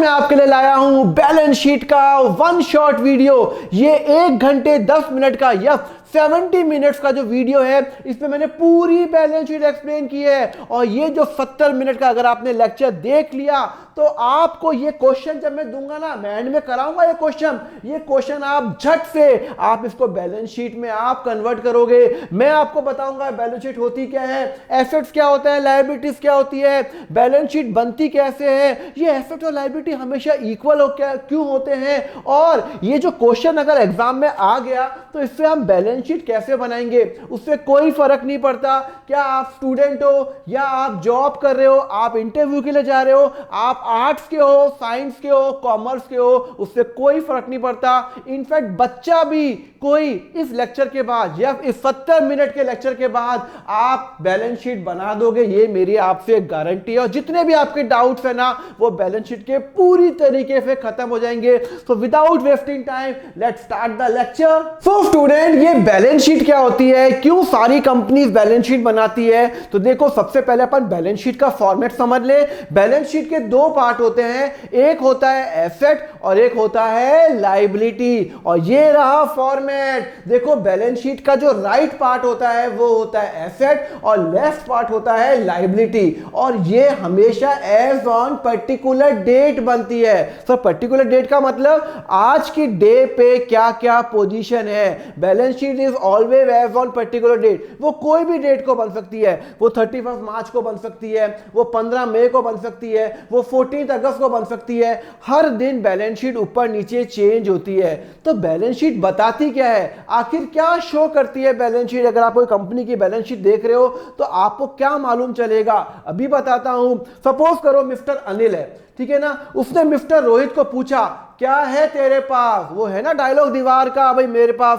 मैं आपके लिए लाया हूं बैलेंस शीट का वन शॉट वीडियो। ये 1 घंटे 10 मिनट का या 70 मिनट्स का जो वीडियो है, इसमें मैंने पूरी बैलेंस शीट एक्सप्लेन की है। और ये जो 70 मिनट का अगर आपने लेक्चर देख लिया तो आपको ये क्वेश्चन जब मैं दूंगा ना, मैं एंड में कराऊंगा ये क्वेश्चन आप झट से आप इसको बैलेंस शीट में आप कन्वर्ट करोगे। मैं आपको बताऊंगा बैलेंस शीट होती क्या है, एसेट्स क्या होता है, लायबिलिटीज क्या होती है, बैलेंस शीट बनती कैसे है, ये एसेट और लायबिलिटी हमेशा इक्वल हो क्यों होते हैं, और ये जो क्वेश्चन अगर एग्जाम में आ गया तो इससे हम बैलेंस शीट कैसे बनाएंगे। उससे कोई फर्क नहीं पड़ता क्या आप स्टूडेंट हो या आप जॉब कर रहे हो, आप इंटरव्यू के लिए जा रहे हो, आप आर्ट्स के हो, साइंस के हो, कॉमर्स के हो, उससे कोई फर्क नहीं पड़ता। इनफैक्ट बच्चा भी कोई इस लेक्चर के बाद या इस 70 मिनट के लेक्चर के बाद आप बैलेंस शीट बना दोगे, ये मेरी आपसे एक गारंटी है। और जितने भी आपके डाउट्स है ना, वो बैलेंस शीट के पूरी तरीके से खत्म हो जाएंगे। So without wasting time let's start the lecture. So student, ये बैलेंस शीट क्या होती है, क्यों सारी कंपनीज बैलेंस शीट बनाती है, तो देखो सबसे पहले अपन बैलेंस शीट का फॉर्मेट समझ ले। बैलेंस शीट के दो पार्ट होते हैं, एक होता है एसेट और एक होता है लायबिलिटी। और ये रहा फॉर्मेट। देखो बैलेंस शीट का जो राइट पार्ट होता है वो होता है एसेट और लेफ्ट पार्ट होता है लायबिलिटी। और ये हमेशा एज ऑन पर्टिकुलर डेट बनती है। तो पर्टिकुलर डेट का मतलब आज की डे पे क्या क्या पोजीशन है। Balance sheet is always as on particular date. वो कोई भी डेट को बन सकती है, वो 31 मार्च को बन सकती है, वो 15 मई को बन सकती है, वो 14 अगस्त को बन सकती है। हर दिन बैलेंस शीट ऊपर नीचे चेंज होती है। तो बैलेंस शीट बताती क्या है, आखिर क्या शो करती है बैलेंस शीट। अगर आप कोई कंपनी की बैलेंस शीट देख रहे हो तो आपको क्या मालूम चलेगा, अभी बताता हूं। सपोज करो मिस्टर अनिल है, ठीक है ना, उसने मिस्टर रोहित को पूछा क्या है तेरे पास। वो है ना डायलॉग दीवार का, भाई मेरे पास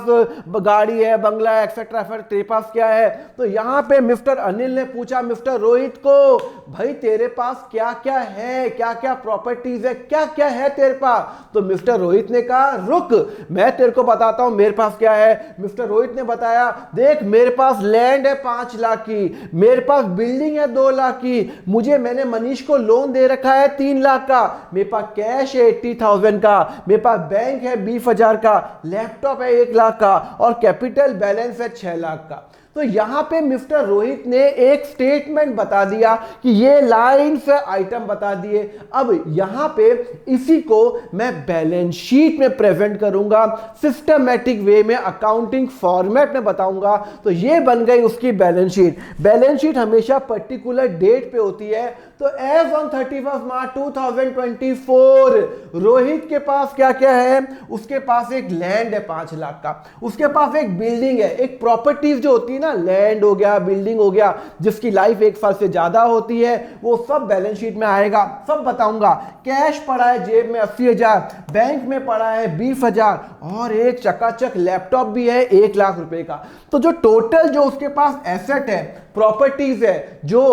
गाड़ी है, बंगला है, एक्सेट्रा, तेरे पास क्या है। तो यहां पे मिस्टर अनिल ने पूछा मिस्टर रोहित को, भाई तेरे पास क्या क्या है, क्या क्या प्रॉपर्टीज है, क्या क्या है तेरे पास। तो मिस्टर रोहित ने कहा रुक मैं तेरे को बताता हूं मेरे पास क्या है। मिस्टर रोहित ने बताया देख मेरे पास लैंड है 5 लाख की, मेरे पास बिल्डिंग है 2 लाख की, मैंने मनीष को लोन दे रखा है 3 लाख का, मेरे पास कैश है 80,000 का, मेरे पास बैंक है 20,000 का, लैपटॉप है 1 लाख का और कैपिटल बैलेंस है 6 लाख का। तो यहां पे मिस्टर रोहित ने एक स्टेटमेंट बता दिया कि ये लाइन से आइटम बता दिए। अब यहां पे इसी को मैं बैलेंस शीट में प्रेजेंट करूंगा, सिस्टमैटिक वे में, अकाउंटिंग फॉर्मेट में बताऊंगा। तो ये बन गई उसकी बैलेंस शीट। बैलेंस शीट हमेशा पर्टिकुलर डेट पे होती है। तो एज ऑन 31 मार्च 2024 रोहित के पास क्या क्या है, उसके पास एक लैंड है 5 लाख का, उसके पास एक बिल्डिंग है, एक प्रॉपर्टीज जो होती है ना, लैंड हो गया, बिल्डिंग हो गया, जिसकी लाइफ 1 साल से ज्यादा होती है, वो सब बैलेंस शीट में आएगा, सब बताऊंगा। कैश पड़ा है जेब में 80,000, बैंक में पड़ा है 20,000 और एक चकाचक लैपटॉप भी है 1 लाख रुपए का। तो जो टोटल जो उसके पास एसेट है, प्रॉपर्टीज है, जो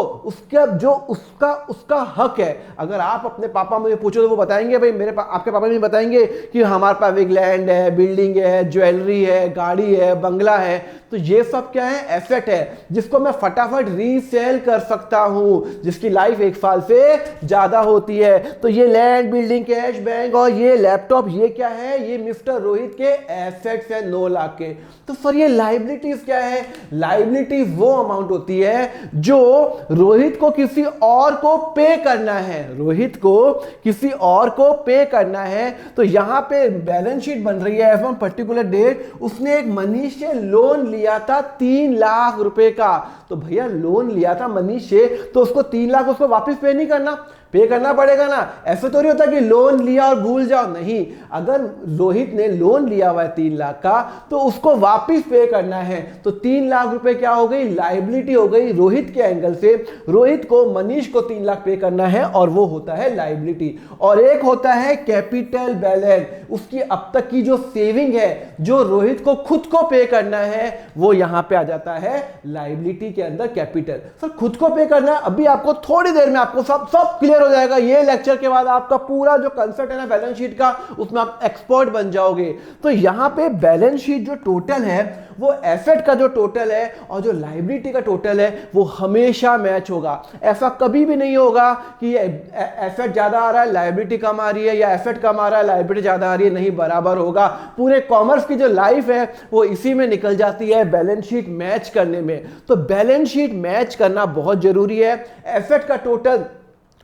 उसका हक है। अगर आप अपने पापा मुझे पूछो तो वो बताएंगे, भाई मेरे आपके पापा भी बताएंगे कि हमारे पास एक लैंड है, बिल्डिंग है, ज्वेलरी है, गाड़ी है, बंगला है। तो ये सब क्या है, एसेट है, जिसको मैं फटाफट रीसेल कर सकता हूं, जिसकी लाइफ 1 साल से ज्यादा होती है। तो ये लैंड, बिल्डिंग, कैश, बैंक और ये लैपटॉप, ये क्या है, ये मिस्टर रोहित के एसेट्स है 9 लाख के। तो सर ये लाइबिलिटीज क्या है, लाइबिलिटीज वो अमाउंट होती है जो रोहित को किसी और को पे करना है, रोहित को किसी और को पे करना है। तो यहां पे बैलेंस शीट बन रही है एज ऑन पर्टिकुलर डेट। उसने एक मनीष से लोन लिया था 3 लाख रुपए का। तो भैया लोन लिया था मनीष से, तो उसको 3 लाख उसको वापस पे नहीं करना, पे करना पड़ेगा ना। ऐसा तो नहीं होता कि लोन लिया और भूल जाओ, नहीं। अगर रोहित ने लोन लिया हुआ है 3 लाख का तो उसको वापस पे करना है। तो 3 लाख रुपए क्या हो गई, लायबिलिटी हो गई रोहित के एंगल से। रोहित को मनीष को 3 लाख पे करना है और वो होता है लायबिलिटी। और एक होता है कैपिटल बैलेंस, उसकी अब तक की जो सेविंग है, जो रोहित को खुद को पे करना है, वो यहां पे आ जाता है लायबिलिटी के अंदर कैपिटल। सर खुद को पे करना है, अभी आपको थोड़ी देर में आपको सब क्लियर क्लियर हो जाएगा। ये लेक्चर के बाद आपका पूरा जो कंसेप्ट है ना बैलेंस शीट का, उसमें आप एक्सपर्ट बन जाओगे। तो यहां पे बैलेंस शीट जो टोटल है वो एसेट का जो टोटल है और जो लायबिलिटी का टोटल है वो हमेशा मैच होगा। ऐसा कभी भी नहीं होगा कि एसेट ज्यादा आ रहा है लायबिलिटी कम आ रही है, या एसेट कम आ रहा है लायबिलिटी ज्यादा आ रही है, नहीं, बराबर होगा। पूरे कॉमर्स की जो लाइफ है वो इसी में निकल जाती है, बैलेंस शीट मैच करने में। तो बैलेंस शीट मैच करना बहुत जरूरी है। एसेट का टोटल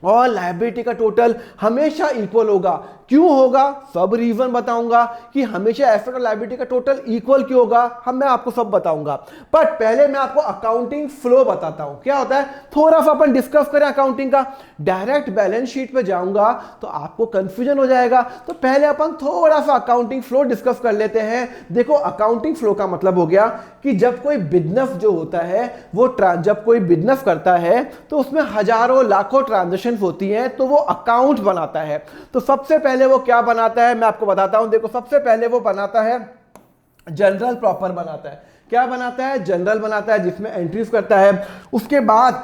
और लायबिलिटी का टोटल हमेशा इक्वल होगा। क्यों होगा, सब रीजन बताऊंगा कि हमेशा एसेट और लायबिलिटी का टोटल इक्वल क्यों होगा, मैं आपको सब बताऊंगा। पर पहले मैं आपको अकाउंटिंग फ्लो बताता हूं क्या होता है, थोड़ा सा अपन डिस्कस करें अकाउंटिंग का। डायरेक्ट बैलेंस शीट पे जाऊंगा तो आपको कंफ्यूजन हो जाएगा, तो पहले अपन थोड़ा सा अकाउंटिंग फ्लो डिस्कस कर लेते हैं। देखो, अकाउंटिंग फ्लो का मतलब हो गया कि जब कोई बिजनेस जो होता है वो जब कोई बिजनेस करता है तो उसमें हजारों लाखों ट्रांजेक्शन होती हैं, तो वो अकाउंट बनाता है। तो सबसे पहले वो क्या बनाता है मैं आपको बताता हूं। देखो, सबसे पहले वो बनाता है जनरल प्रॉपर बनाता है। क्या बनाता है, जनरल बनाता है, जिसमें एंट्रीज करता है। उसके बाद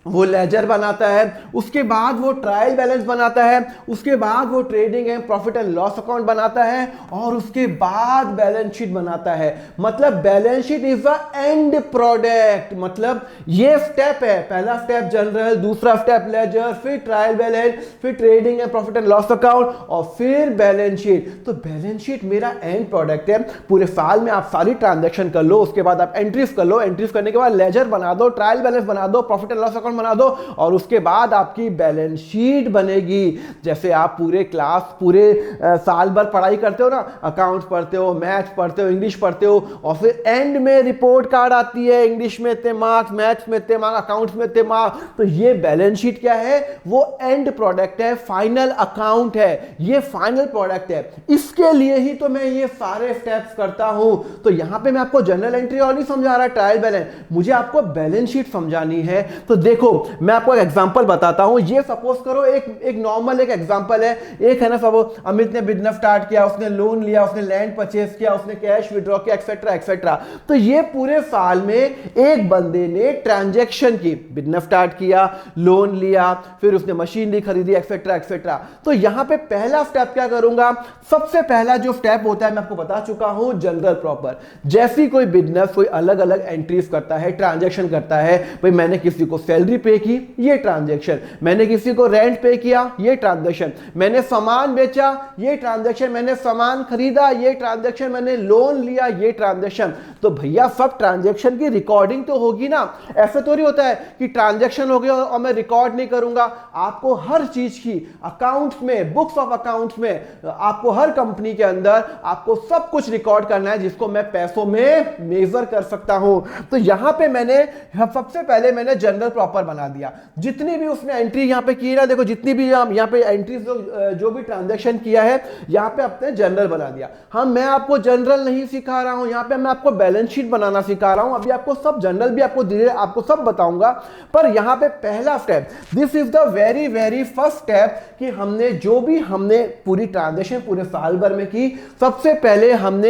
वो लेजर बनाता है, उसके बाद वो ट्रायल बैलेंस बनाता है, उसके बाद वो trading and profit and loss account बनाता है, और उसके बाद बैलेंस शीट बनाता है। मतलब balance sheet is the end product. मतलब ये स्टेप है, पहला स्टेप जनरल, दूसरा स्टेप लेजर, फिर ट्रायल बैलेंस, फिर trading and profit and loss account, और फिर बैलेंस शीट। तो बैलेंस शीट मेरा एंड प्रोडक्ट है। पूरे साल में आप सारी ट्रांजेक्शन कर लो, उसके बाद आप एंट्रीज कर लो, एंट्रीज करने के बाद लेजर बना दो, ट्रायल बैलेंस बना दो, प्रॉफिट एंड लॉस अकाउंट बना दो, और उसके बाद आपकी बैलेंस शीट बनेगी। जैसे आप पूरे क्लास पूरे साल भर पढ़ाई करते हो ना, अकाउंट्स पढ़ते हो, मैथ्स पढ़ते हो, इंग्लिश पढ़ते हो, और फिर एंड में रिपोर्ट कार्ड आती है, इंग्लिश में इतने मार्क्स, मैथ्स में इतने मार्क्स, अकाउंट्स में इतने मार्क्स। तो ये बैलेंस शीट क्या है, वो एंड प्रोडक्ट है, फाइनल अकाउंट है, ये फाइनल प्रोडक्ट है। इसके लिए ही तो मैं ये सारे स्टेप्स करता हूं। तो यहां पे मैं आपको जनरल एंट्री और नहीं समझा रहा, ट्रायल बैलेंस, मुझे आपको बैलेंस शीट समझानी है। तो देखो, मैं आपको एक एग्जांपल बताता हूं। ये सपोज करो एक नॉर्मल एक एग्जांपल है। एक है ना, सब अमित ने बिजनेस स्टार्ट किया, उसने लोन लिया, उसने लैंड परचेज किया, उसने कैश विड्रॉ किया, एक्सेट्रा एक्सेट्रा। तो ये पूरे साल में एक बंदे ने ट्रांजैक्शन की, बिजनेस स्टार्ट किया, लोन लिया, फिर उसने मशीनरी खरीदी, एक्सेट्रा एक्सेट्रा। तो यहां पे पहला स्टेप क्या करूंगा, सबसे पहला जो स्टेप होता है मैं आपको बता चुका हूं, जनरल प्रॉपर। जैसी कोई बिजनेस कोई अलग अलग एंट्रीज करता है, ट्रांजैक्शन करता है, भाई मैंने किसी को सैलरी पे की, ये ट्रांजैक्शन, मैंने किसी को रेंट पे किया, ये ट्रांजैक्शन, मैंने सामान बेचा, ये ट्रांजैक्शन, मैंने सामान खरीदा, ये ट्रांजैक्शन, मैंने लोन लिया, ये ट्रांजैक्शन। तो भैया सब ट्रांजैक्शन की रिकॉर्डिंग तो होगी ना। ऐसे तो नहीं होता है कि ट्रांजैक्शन हो गया और मैं रिकॉर्ड नहीं करूंगा। आपको हर चीज की अकाउंट्स में, बुक्स ऑफ अकाउंट्स में, आपको हर कंपनी के अंदर आपको सब कुछ रिकॉर्ड करना है, जिसको मैं पैसों में मेजर कर सकता हूं। तो यहां पे मैंने सबसे पहले मैंने जनरल प्रॉपर बना दिया। जितनी भी उसने एंट्री यहां पे की ना, देखो जितनी भी यहां पे एंट्रीज जो भी ट्रांजैक्शन किया है, यहां पे अपने जनरल बना दिया। हाँ, मैं आपको जनरल नहीं सिखा रहा हूं, यहां पे मैं आपको बैलेंस शीट बनाना सिखा रहा हूं। अभी आपको सब जनरल भी आपको धीरे आपको सब बताऊंगा। पर यहां पे पहला step, this is the very very first step, कि हमने जो भी हमने पूरी ट्रांजैक्शन पूरे साल भर में की, सबसे पहले हमने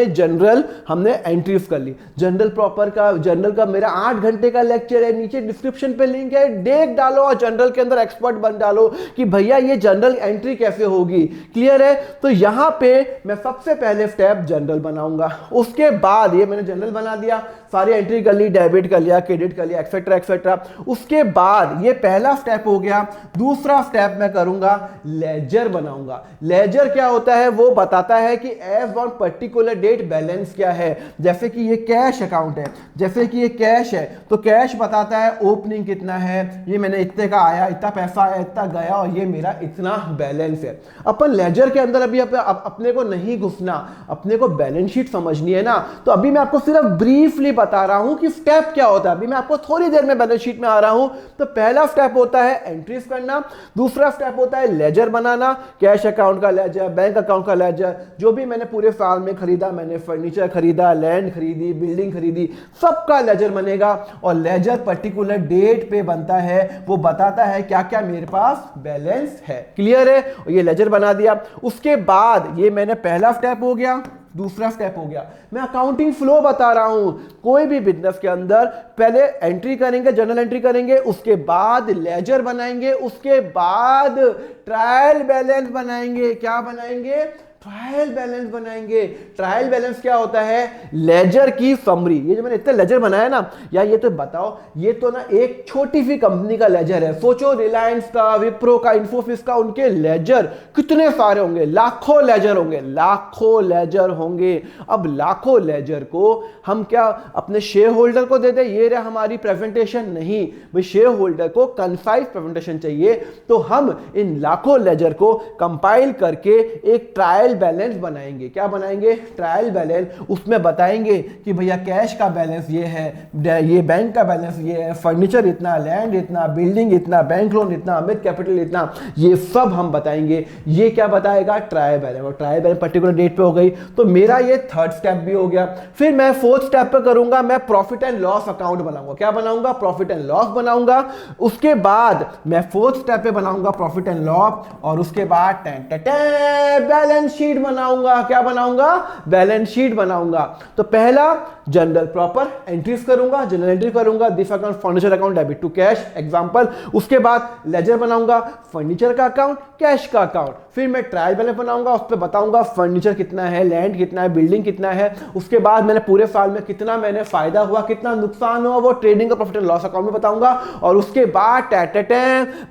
एंट्रीज कर ली। जनरल प्रॉपर का, जनरल का मेरा 8 घंटे का लेक्चर है, नीचे डिस्क्रिप्शन पे लिंक है, देख डालो और जनरल के अंदर एक्सपर्ट बन डालो कि भैया ये जनरल एंट्री कैसे होगी। क्लियर है। तो यहां पे मैं सबसे पहले स्टेप जनरल बनाऊंगा। उसके बाद ये मैंने जनरल बना दिया, सारी एंट्री कर ली, डेबिट कर लिया, क्रेडिट कर लिया, एक्सेट्रा एक्सेट्रा। उसके बाद ये पहला स्टेप हो गया। दूसरा स्टेप मैं करूंगा, लेजर बनाऊंगा। लेजर क्या होता है, वो बताता है कि as on particular date balance क्या है। जैसे कि ये कैश अकाउंट है, जैसे कि ये कैश है, तो कैश बताता है ओपनिंग कितना है, ये मैंने इतने का आया, इतना पैसा आया, इतना गया, और ये मेरा इतना बैलेंस है। अपन लेजर के अंदर अभी अपने को नहीं घुसना, अपने को बैलेंस शीट समझनी है ना। तो अभी मैं आपको सिर्फ ब्रीफली बता रहा हूं कि स्टेप क्या होता है। अभी मैं आपको थोड़ी देर में बैलेंस शीट में आ रहा हूं। तो पहला स्टेप होता है एंट्रीज करना, दूसरा स्टेप होता है लेजर बनाना, कैश अकाउंट का लेजर, बैंक अकाउंट का लेजर, जो भी मैंने पूरे साल में खरीदा, मैंने फर्नीचर खरीदा, लैंड खरीदी, बिल्डिंग खरीदी, सबका लेजर बनेगा। और लेजर पर्टिकुलर डेट पे बनता है, वो बताता है क्या क्या मेरे पास बैलेंस है। क्लियर है। ये लेजर बना दिया। उसके बाद ये मैंने पहला स्टेप हो गया। दूसरा स्टेप हो गया। मैं अकाउंटिंग फ्लो बता रहा हूं। कोई भी बिजनेस के अंदर पहले एंट्री करेंगे, जर्नल एंट्री करेंगे, उसके बाद लेजर बनाएंगे, उसके बाद ट्रायल बैलेंस बनाएंगे। क्या बनाएंगे? ट्रायल बैलेंस बनाएंगे। ट्रायल बैलेंस क्या होता है? लेजर की समरी। ये जो मैंने इतने लेजर बनाया ना, या ये तो बताओ, ये तो ना एक छोटी सी कंपनी का लेजर है। सोचो रिलायंस का, विप्रो का, इन्फोसिस का, उनके लेजर कितने सारे होंगे, लाखों लेजर होंगे, लाखों लेजर होंगे। अब लाखों लेजर को हम क्या अपने शेयर होल्डर को दे दे, ये रहा हमारी प्रेजेंटेशन? नहीं भाई, शेयर होल्डर को कंसाइज प्रेजेंटेशन चाहिए, तो हम इन लाखों लेजर को कंपाइल करके एक ट्रायल बैलेंस बनाएंगे। क्या बनाएंगे? Trial balance. उसमें बताएंगे कि भैया कैश का बैलेंस ये है, ये बैंक का बैलेंस ये है, फर्नीचर इतना, लैंड इतना, बिल्डिंग इतना, बैंक लोन इतना, अमित कैपिटल इतना, ये सब हम बताएंगे। ये क्या बताएगा? Trial balance. और ट्रायल बैलेंस पर्टिकुलर डेट पे हो गई, तो मेरा ये थर्ड स्टेप भी हो गया। फिर मैं फोर्थ स्टेप पे करूंगा, मैं प्रॉफिट एंड लॉस अकाउंट बनाऊंगा। क्या बनाऊंगा? प्रॉफिट एंड लॉस बनाऊंगा। उसके बाद मैं फोर्थ स्टेप पे बनाऊंगा प्रॉफिट एंड लॉस, और उसके बाद बैलेंस शीट बनाऊंगा। क्या बनाऊंगा? बैलेंस शीट बनाऊंगा। तो पहला जनरल प्रॉपर एंट्रीज करूंगा, जनरल एंट्री करूंगा, this account furniture account debit to cash example. उसके बाद लेजर बनाऊंगा, फर्नीचर का अकाउंट, कैश का अकाउंट। फिर मैं ट्रायल बैलेंस बनाऊंगा, उस पर बताऊंगा फर्नीचर कितना है, लैंड कितना है, बिल्डिंग कितना है। उसके बाद मैंने पूरे साल में कितना मैंने फायदा हुआ, कितना नुकसान हुआ, वो ट्रेडिंग का प्रॉफिट एंड लॉस अकाउंट में बताऊंगा। और उसके बाद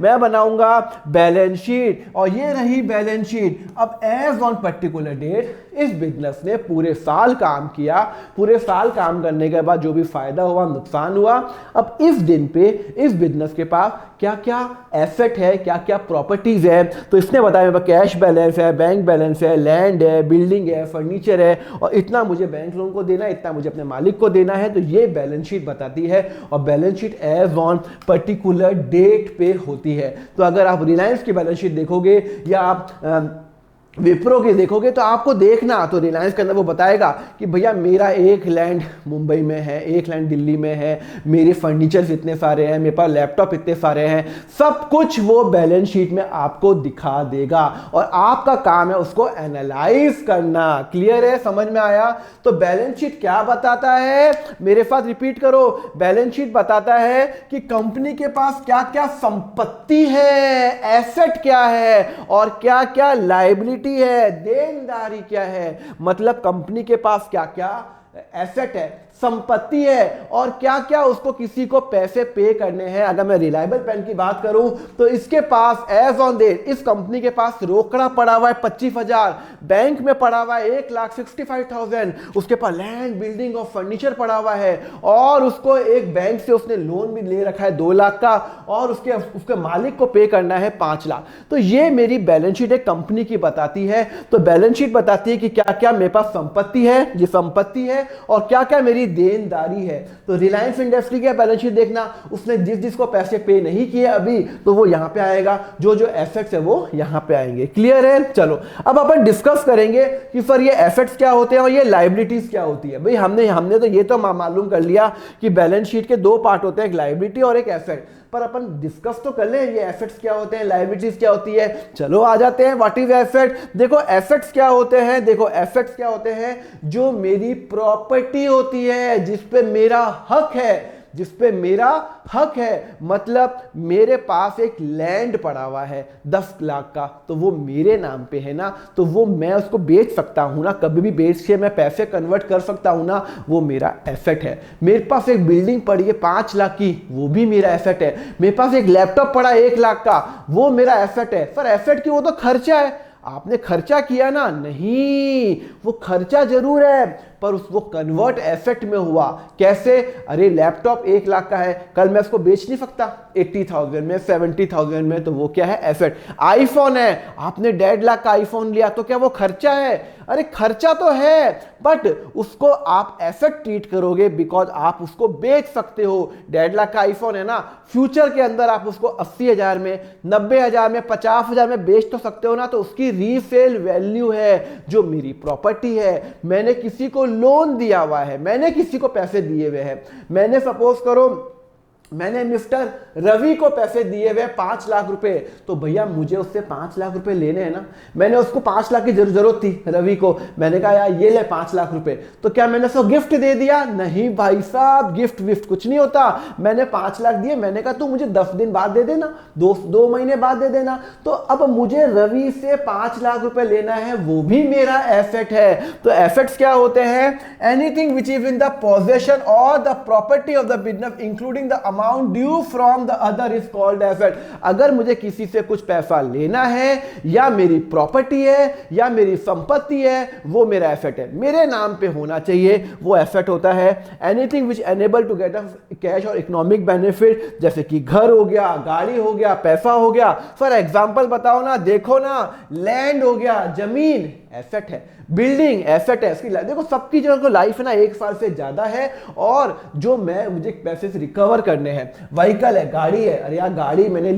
मैं बनाऊंगा बैलेंस शीट, और ये रही बैलेंस शीट। अब एज ऑन पर्टिकुलर डेट इस बिजनेस ने पूरे साल काम किया, पूरे साल काम करने के बाद जो भी फायदा हुआ, नुकसान हुआ, अब इस दिन पे इस बिजनेस के पास क्या क्या एसेट है, क्या क्या प्रॉपर्टीज है। तो इसने बताया मेरे पास कैश बैलेंस है, बैंक बैलेंस है, लैंड है, बिल्डिंग है, फर्नीचर है, और इतना मुझे बैंक लोन को देना है, इतना मुझे अपने मालिक को देना है। तो ये बैलेंस शीट बताती है, और balance sheet as on particular date पे होती है। तो अगर आप रिलायंस की बैलेंस शीट देखोगे या आप विप्रो के देखोगे, तो आपको देखना, तो रिलायंस के अंदर वो बताएगा कि भैया मेरा एक लैंड मुंबई में है, एक लैंड दिल्ली में है, मेरे फर्नीचर इतने सारे हैं, मेरे पास लैपटॉप इतने सारे हैं, सब कुछ वो बैलेंस शीट में आपको दिखा देगा। और आपका काम है उसको एनालाइज करना। क्लियर है? समझ में आया? तो बैलेंस शीट क्या बताता है? मेरे साथ रिपीट करो। बैलेंस शीट बताता है कि कंपनी के पास क्या क्या संपत्ति है, एसेट क्या है, और क्या क्या लायबिलिटी है, देनदारी क्या है। मतलब कंपनी के पास क्या क्या एसेट है, संपत्ति है, और क्या क्या उसको किसी को पैसे पे करने हैं। अगर मैं रिलायबल पेन की बात करूं, तो इसके पास एज ऑन डेट इस कंपनी के पास रोकड़ा पड़ा हुआ है 25,000, बैंक में पड़ा हुआ है 1,65,000, उसके पास लैंड, बिल्डिंग और फर्नीचर पड़ा हुआ है, और उसको एक बैंक से उसने लोन भी ले रखा है 2 लाख का, और उसके मालिक को पे करना है 5 लाख। तो ये मेरी बैलेंस शीट एक कंपनी की बताती है। तो बैलेंस शीट बताती है कि क्या क्या मेरे पास संपत्ति है, ये संपत्ति है, और क्या क्या मेरी देनदारी है। तो रिलायंस इंडस्ट्री का बैलेंस शीट देखना, उसने जिसको पैसे पे नहीं किए अभी, तो वो यहां पे आएगा, जो एसेट्स है वो यहां पे आएंगे। क्लियर है? चलो अब अपन डिस्कस करेंगे कि सर ये एसेट्स क्या होते हैं और ये लायबिलिटीज क्या होती है। भाई हमने तो ये तो मालूम कर लिया कि बैलेंस शीट के 2 पार्ट होते हैं, एक लायबिलिटी और एक एसेट। पर अपन डिस्कस तो कर लें ये एसेट्स क्या होते हैं, लायबिलिटीज क्या होती है। चलो आ जाते हैं, व्हाट इज एसेट। देखो एसेट्स क्या होते हैं, देखो एसेट्स क्या होते हैं, जो मेरी प्रॉपर्टी होती है, जिस पे मेरा हक है, जिस पे मेरा हक है। मतलब मेरे पास एक लैंड पड़ा हुआ है 10 लाख का, तो वो मेरे नाम पे है ना, तो वो मैं उसको बेच सकता हूं ना, कभी भी बेच के मैं पैसे कन्वर्ट कर सकता हूं ना, वो मेरा एसेट है। मेरे पास एक बिल्डिंग पड़ी है 5 लाख की, वो भी मेरा एसेट है। मेरे पास एक लैपटॉप पड़ा है 1 लाख का, वो मेरा एसेट है। सर एसेट की वो तो खर्चा है, आपने खर्चा किया ना, नहीं वो खर्चा जरूर है, पर उसको कन्वर्ट एसेट में हुआ। कैसे? अरे लैपटॉप 1 लाख का है, कल मैं उसको बेच नहीं सकता 80,000 में, 70,000 में, तो वो क्या है? एसेट। आईफोन है, आपने 1.5 लाख का आईफोन लिया, तो क्या वो खर्चा है? अरे खर्चा तो है, बट उसको आप एसेट ट्रीट करोगे बिकॉज आप उसको बेच सकते हो। 1.5 लाख का आईफोन है ना, फ्यूचर के अंदर आप उसको 80,000 में, 90,000 में, 50,000 में बेच तो सकते हो ना, तो उसकी रीसेल वैल्यू है, जो मेरी प्रॉपर्टी है। मैंने किसी को लोन दिया हुआ है, मैंने किसी को पैसे दिए हुए हैं। मैंने सपोज करो मैंने मिस्टर रवि को पैसे दिए हुए 5 लाख रुपए, तो भैया मुझे उससे 5 लाख रुपए लेने हैं ना। मैंने उसको 5 लाख की जरूरत थी रवि को, मैंने कहा यार ये ले 5 लाख रुपए, तो क्या मैंने उसको गिफ्ट दे दिया? नहीं भाई साहब, गिफ्ट विफ्ट कुछ नहीं होता। मैंने 5 लाख दिए, मैंने कहा तू मुझे 10 दिन बाद दे देना, 2 महीने बाद दे देना। तो अब मुझे रवि से 5 लाख रुपए लेना है, वो भी मेरा एसेट है। तो एसेट्स क्या होते हैं? Anything which is in the possession or the property of the business including the amount due from the other is called asset. अगर मुझे किसी से कुछ पैसा लेना है, या मेरी प्रॉपर्टी है या मेरी संपत्ति है, वो मेरा एसेट है, मेरे नाम पे होना चाहिए, वो एसेट होता है। Anything which enable to get a cash और इकोनॉमिक बेनिफिट, जैसे कि घर हो गया, गाड़ी हो गया, पैसा हो गया। फॉर एग्जांपल बताओ ना, देखो ना, लैंड हो गया, जमीन एसेट है, बिल्डिंग एसेट है। इसकी देखो सबकी जो लाइफ है ना 1 साल से ज्यादा है, और जो मुझे पैसे से रिकवर करने हैं, व्हीकल है, गाड़ी है, अरे यार गाड़ी मैंने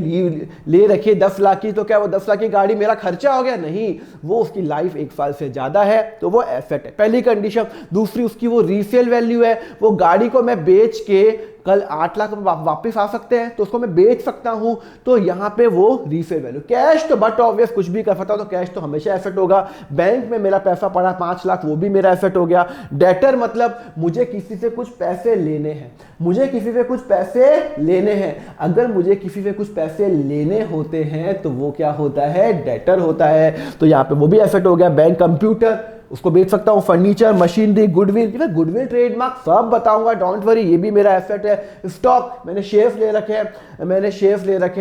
ले रखी है 10 लाख की, तो क्या वो 10 लाख की गाड़ी मेरा खर्चा हो गया? नहीं, वो उसकी लाइफ 1 साल से ज्यादा है, तो वो एसेट है, पहली कंडीशन। दूसरी उसकी वो रीसेल वैल्यू है, वो गाड़ी को मैं बेच के कल 8 लाख वापस आ सकते हैं, तो उसको मैं बेच सकता हूं, तो यहां पे वो रीसेल वैल्यू। कैश तो बट ऑब्वियस कुछ भी कर सकता हूं, तो कैश तो हमेशा एसेट होगा। बैंक में मेरा पैसा पड़ा 5 लाख, वो भी मेरा एसेट हो गया। डेटर मतलब मुझे किसी से कुछ पैसे लेने हैं, मुझे किसी से कुछ पैसे लेने हैं। अगर मुझे किसी से कुछ पैसे लेने होते हैं तो वो क्या होता है? डेटर होता है। तो यहां पे वो भी एसेट हो गया। बैंक, कंप्यूटर, उसको बेच सकता हूं, furniture, machinery, goodwill, goodwill trademark सब बताऊंगा, डोंट वरी, ये भी मेरा एसेट है। स्टॉक, मैंने शेयर्स ले रखे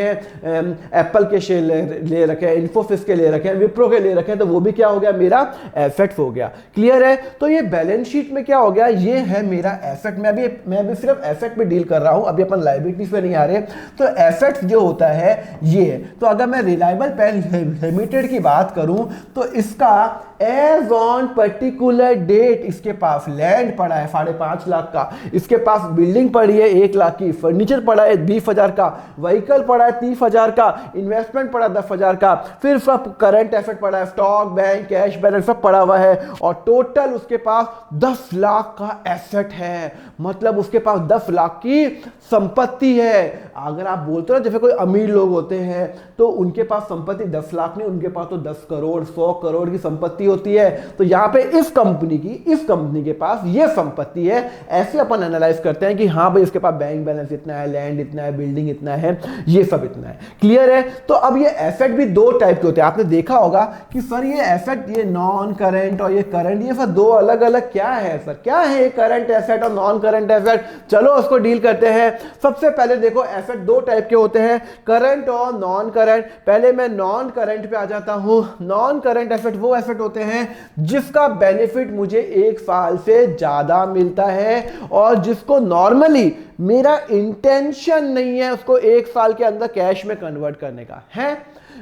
हैं, एप्पल के शेयर ले रखे हैं, इन्फोसिस के ले रखे हैं, विप्रो के ले रखे हैं, तो वो भी क्या हो गया? मेरा एसेट हो गया। क्लियर है? तो ये बैलेंस शीट में क्या हो गया? ये है मेरा एसेट। मैं अभी सिर्फ एसेट पे डील कर रहा हूं, अभी अपन लायबिलिटीज पे नहीं आ रहे। तो एसेट्स जो होता है ये है। तो अगर मैं रिलायबल पेन लिमिटेड की बात करूं, तो इसका एज ऑन पर्टिकुलर डेट इसके पास लैंड पड़ा है 5.5 लाख का, इसके पास बिल्डिंग पड़ी है 1 लाख की, फर्नीचर पड़ा है 20,000 का, व्हीकल पड़ा है 30,000 का, इन्वेस्टमेंट पड़ा 10,000 का, फिर सब करंट एसेट पड़ा है, स्टॉक, बैंक, कैश बैलेंस सब पड़ा हुआ है, और टोटल उसके पास 10 लाख का एसेट है। मतलब उसके पास 10 लाख की संपत्ति है। अगर आप बोलते हो जैसे कोई अमीर लोग होते हैं तो उनके पास संपत्ति 10 लाख नहीं, उनके पास तो 10 करोड़ 100 करोड़ की संपत्ति होती है। तो यहां पे इस कंपनी के पास ये संपत्ति है। ऐसे अपन एनालाइज करते हैं कि हाँ भाई इसके पास बैंक बैलेंस इतना है, लैंड इतना है, बिल्डिंग इतना है, ये सब इतना है। क्लियर है? तो अब ये एसेट भी 2 टाइप के होते हैं। आपने देखा होगा कि सर ये एसेट, ये नॉन करंट और ये करंट, ये सर 2 अलग अलग क्या है? सर क्या है करंट एसेट और नॉन करंट एसेट? चलो उसको डील करते हैं। सबसे पहले देखो एसेट 2 टाइप के होते हैं, करंट और नॉन करंट। पहले मैं नॉन करंट पे आ जाता हूं। नॉन करंट एसेट वो एसेट होते हैं जिसका बेनिफिट मुझे 1 साल से ज्यादा मिलता है, और जिसको नॉर्मली मेरा इंटेंशन नहीं है उसको 1 साल के अंदर कैश में कन्वर्ट करने का है।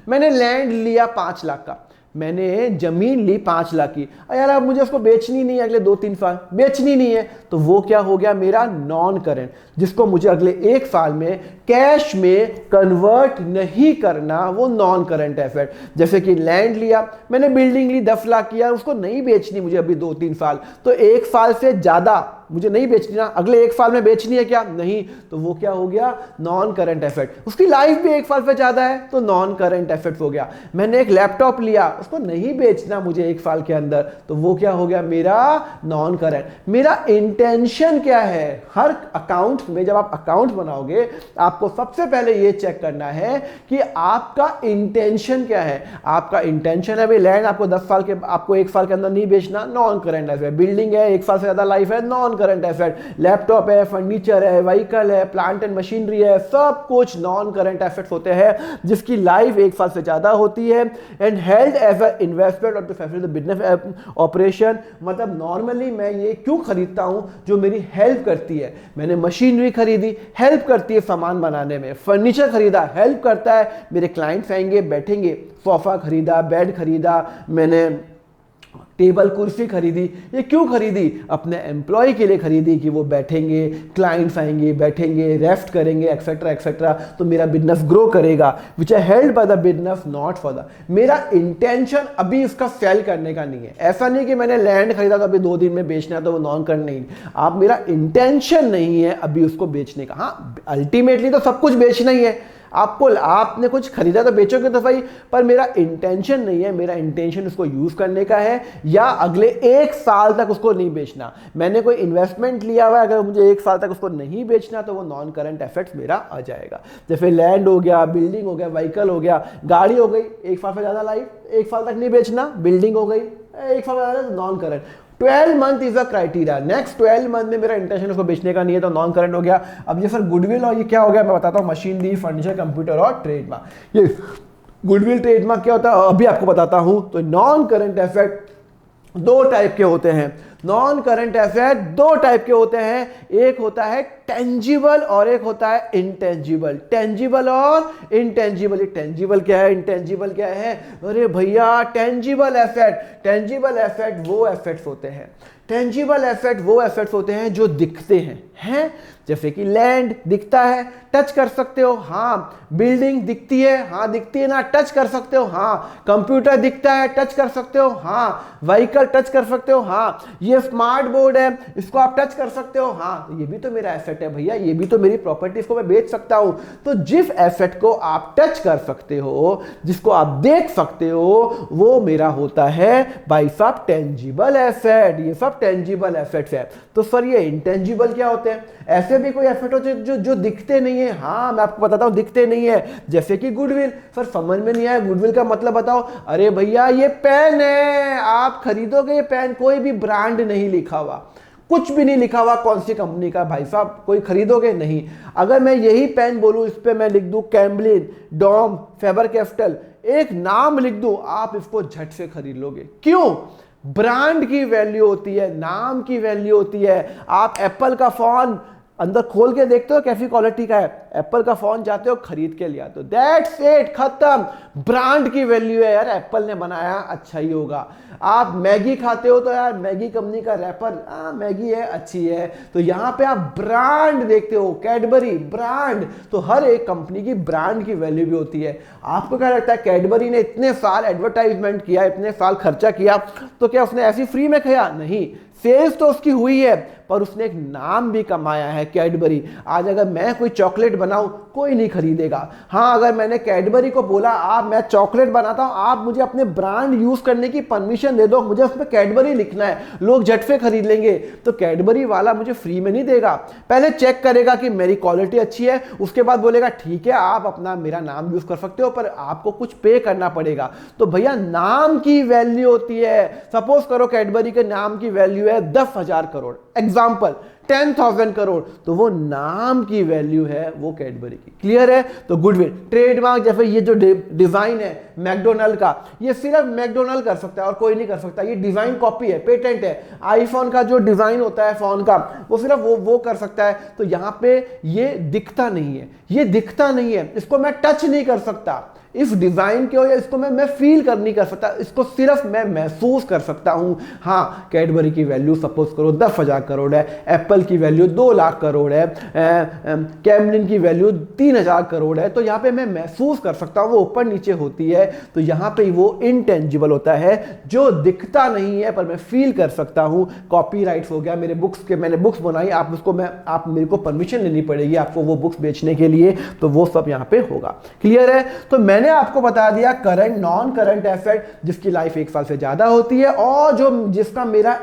मैंने लैंड लिया 5 लाख का, मैंने जमीन ली 5 लाख की, यार अब मुझे उसको बेचनी नहीं है, अगले 2-3 साल बेचनी नहीं है, तो वो क्या हो गया? मेरा नॉन करंट, जिसको मुझे अगले 1 साल में कैश में कन्वर्ट नहीं करना, वो नॉन करंट एसेट। जैसे कि लैंड लिया मैंने, बिल्डिंग ली 10 लाख की, यार उसको नहीं बेचनी मुझे अभी 2-3 साल, तो 1 साल से ज्यादा मुझे नहीं बेचनी ना, अगले 1 साल में बेचनी है क्या? नहीं, तो वो क्या हो गया? Non current asset. उसकी लाइफ भी 1 साल से ज्यादा है, तो नॉन करंट एसेट हो गया। मैंने एक लैपटॉप लिया, उसको नहीं बेचना मुझे 1 साल के अंदर, तो वो क्या हो गया? मेरा नॉन करंट। मेरा इंटेंशन क्या है? हर अकाउंट में जब आप अकाउंट बनाओगे आपको सबसे पहले ये चेक करना है कि आपका इंटेंशन क्या है। आपका इंटेंशन है भाई लैंड आपको 10 साल के, आपको 1 साल के अंदर नहीं बेचना, नॉन करंट एसेट। बिल्डिंग है 1 साल से ज्यादा लाइफ है, नॉन करंट एसेट। लैपटॉप है, फर्नीचर है, व्हीकल है, प्लांट एंड मशीनरी है, सब कुछ नॉन करंट एसेट्स होते हैं जिसकी लाइफ 1 साल से ज्यादा होती है, and held as a investment or to facilitate the business operation. मतलब नॉर्मली मैं ये क्यों खरीदता हूं? जो मेरी हेल्प करती है। मैंने मशीनरी खरीदी, हेल्प करती है सामान बनाने में, फर्नीचर खरीदा, हेल्प करता है, मेरे क्लाइंट्स आएंगे बैठेंगे, सोफा खरीदा, बेड खरीदा, मैंने टेबल कुर्सी खरीदी, ये क्यों खरीदी? अपने एम्प्लॉय के लिए खरीदी कि वो बैठेंगे, क्लाइंट्स आएंगे, बैठेंगे, रेस्ट करेंगे, एक्सेट्रा एक्सेट्रा, तो मेरा बिजनेस ग्रो करेगा। Which are held by the business, not for the, मेरा इंटेंशन अभी इसका सेल करने का नहीं है। ऐसा नहीं कि मैंने लैंड खरीदा तो अभी 2 दिन में बेचना है तो वो नॉन करंट नहीं, आप, मेरा इंटेंशन नहीं है अभी उसको बेचने का। हाँ, अल्टीमेटली तो सब कुछ बेचना ही है आपको, आपने कुछ खरीदा तो बेचोगे तो भाई, पर मेरा इंटेंशन नहीं है, मेरा इंटेंशन उसको यूज करने का है या अगले 1 साल तक उसको नहीं बेचना। मैंने कोई इन्वेस्टमेंट लिया हुआ है, अगर मुझे 1 साल तक उसको नहीं बेचना तो वो नॉन करंट एसेट्स मेरा आ जाएगा। जैसे लैंड हो गया, बिल्डिंग हो गया, व्हीकल हो गया, गाड़ी हो गई, 1 साल से ज्यादा लाइफ, 1 साल तक नहीं बेचना। बिल्डिंग हो गई 1 साल से ज्यादा, non current. 12 month is a criteria, next 12 month में मेरा इंटेंशन उसको बेचने का नहीं है तो नॉन करंट हो गया। अब ये सर गुडविल और ये क्या हो गया, मैं बताता हूँ, मशीनरी, फर्नीचर, कंप्यूटर और ट्रेडमार्क। ये गुडविल, ट्रेडमार्क क्या होता है अभी आपको बताता हूँ। तो नॉन करंट एसेट 2 टाइप के होते हैं। नॉन करंट एसेट 2 टाइप के होते हैं, एक होता है टेंजिबल और एक होता है इंटेंजिबल। टेंजिबल और इंटेंजिबल। टेंजिबल क्या है, इंटेंजिबल क्या है? अरे भैया, टेंजिबल एसेट, टेंजिबल एसेट वो एसेट्स होते हैं, टेंजिबल एसेट वो एसेट्स होते हैं जो दिखते हैं जैसे कि लैंड दिखता है, टच कर सकते हो, हाँ। बिल्डिंग दिखती है, हाँ दिखती है ना, टच कर सकते हो, हाँ। कंप्यूटर दिखता है, टच कर सकते हो, हाँ। व्हीकल टच कर सकते हो, हाँ। ये स्मार्ट बोर्ड है, इसको आप टच कर सकते हो, हाँ। ये भी तो मेरा एसेट है भैया, ये भी तो मेरी प्रॉपर्टी, इसको मैं बेच सकता हूं। तो जिस एसेट को आप टच कर सकते हो, जिसको आप देख सकते हो, वो मेरा होता है भाई साहब टेंजिबल एसेट। ये सब टेंजिबल एसेट्स है। तो सर ये इंटेंजिबल क्या होते हैं? ऐसे भी कोई एसेट होते हैं जो दिखते नहीं है। हाँ, मैं आपको बताता हूं, दिखते नहीं है, जैसे कि गुडविल। सर समझ में नहीं आया, गुडविल का मतलब बताओ। अरे भैया, ये पेन है, आप खरीदोगे ये पेन, कोई भी ब्रांड नहीं लिखा हुआ, कुछ भी नहीं लिखा हुआ कौन सी कंपनी का, भाई साहब कोई खरीदोगे नहीं। अगर मैं यही पेन बोलूं, इस पे मैं लिख दूं कैम्बलिन, डॉम, फेबर कैस्टल, एक नाम लिख दूं, आप इसको झट से खरीद लोगे। क्यों? ब्रांड की वैल्यू होती है, नाम की वैल्यू होती है। आप एप्पल का फोन अंदर खोल के देखते हो कैसी क्वालिटी का है, एप्पल का फोन जाते हो खरीद के लिया, तो दैट्स इट, खत्म। ब्रांड की वैल्यू है, यार एप्पल ने बनाया अच्छा ही होगा। आप मैगी खाते हो तो यार मैगी कंपनी का रैपर, मैगी है, अच्छी है। तो यहां पे आप ब्रांड देखते हो, कैडबरी ब्रांड, तो हर एक कंपनी की ब्रांड की वैल्यू भी होती है। आपको क्या लगता है, कैडबरी ने इतने साल एडवर्टाइजमेंट किया, इतने साल खर्चा किया, तो क्या उसने ऐसी फ्री में खाया? नहीं, सेल्स तो उसकी हुई है, पर उसने एक नाम भी कमाया है, कैडबरी। आज अगर मैं कोई चॉकलेट बनाऊं, कोई नहीं खरीदेगा। हाँ, अगर मैंने कैडबरी को बोला आप, मैं चॉकलेट बनाता हूं, आप मुझे अपने ब्रांड यूज करने की परमिशन दे दो, मुझे उसमें कैडबरी लिखना है, लोग झट से खरीद लेंगे। तो कैडबरी वाला मुझे फ्री में नहीं देगा, पहले चेक करेगा कि मेरी क्वालिटी अच्छी है, उसके बाद बोलेगा ठीक है आप अपना मेरा नाम यूज कर सकते हो, पर आपको कुछ पे करना पड़ेगा। तो भैया, नाम की वैल्यू होती है। सपोज करो कैडबरी के नाम की वैल्यू है 10,000 करोड़, एग्जाम्पल 10,000 करोड़, तो वो नाम की वैल्यू है वो कैडबरी की। क्लियर है? तो गुडविल, ट्रेडमार्क, जैसे ये जो डिजाइन है मैकडोनल्ड का, ये सिर्फ मैकडोनल्ड कर सकता है और कोई नहीं कर सकता। ये डिजाइन कॉपी है, पेटेंट है। आईफोन का जो डिजाइन होता है फोन का, वो सिर्फ वो कर सकता है। तो यहां पे ये दिखता नहीं है, ये दिखता नहीं है, इसको मैं टच नहीं कर सकता, इस डिजाइन के हो या इसको मैं फील कर नहीं कर सकता, इसको सिर्फ मैं महसूस कर सकता हूं। हाँ, कैडबरी की वैल्यू सपोज करो 10,000 करोड़ है, एप्पल की वैल्यू 2 लाख करोड़ है, कैमलिन की वैल्यू 3,000 करोड़ है। तो यहाँ पे मैं महसूस कर सकता हूँ, वो ऊपर नीचे होती है। तो यहाँ पे वो इनटेंजिबल होता है, जो दिखता नहीं है पर मैं फील कर सकता हूँ। कॉपीराइट्स हो गया, मेरे बुक्स के, मैंने बुक्स बनाई, आप उसको आप मेरे को परमिशन लेनी पड़ेगी आपको वो बुक्स बेचने के लिए, तो वो सब यहाँ पे होगा। क्लियर है? तो मैंने आपको बता दिया करंट, नॉन करंट एसेट जिसकी लाइफ 1 साल से ज्यादा होती है, और जिसका मेरा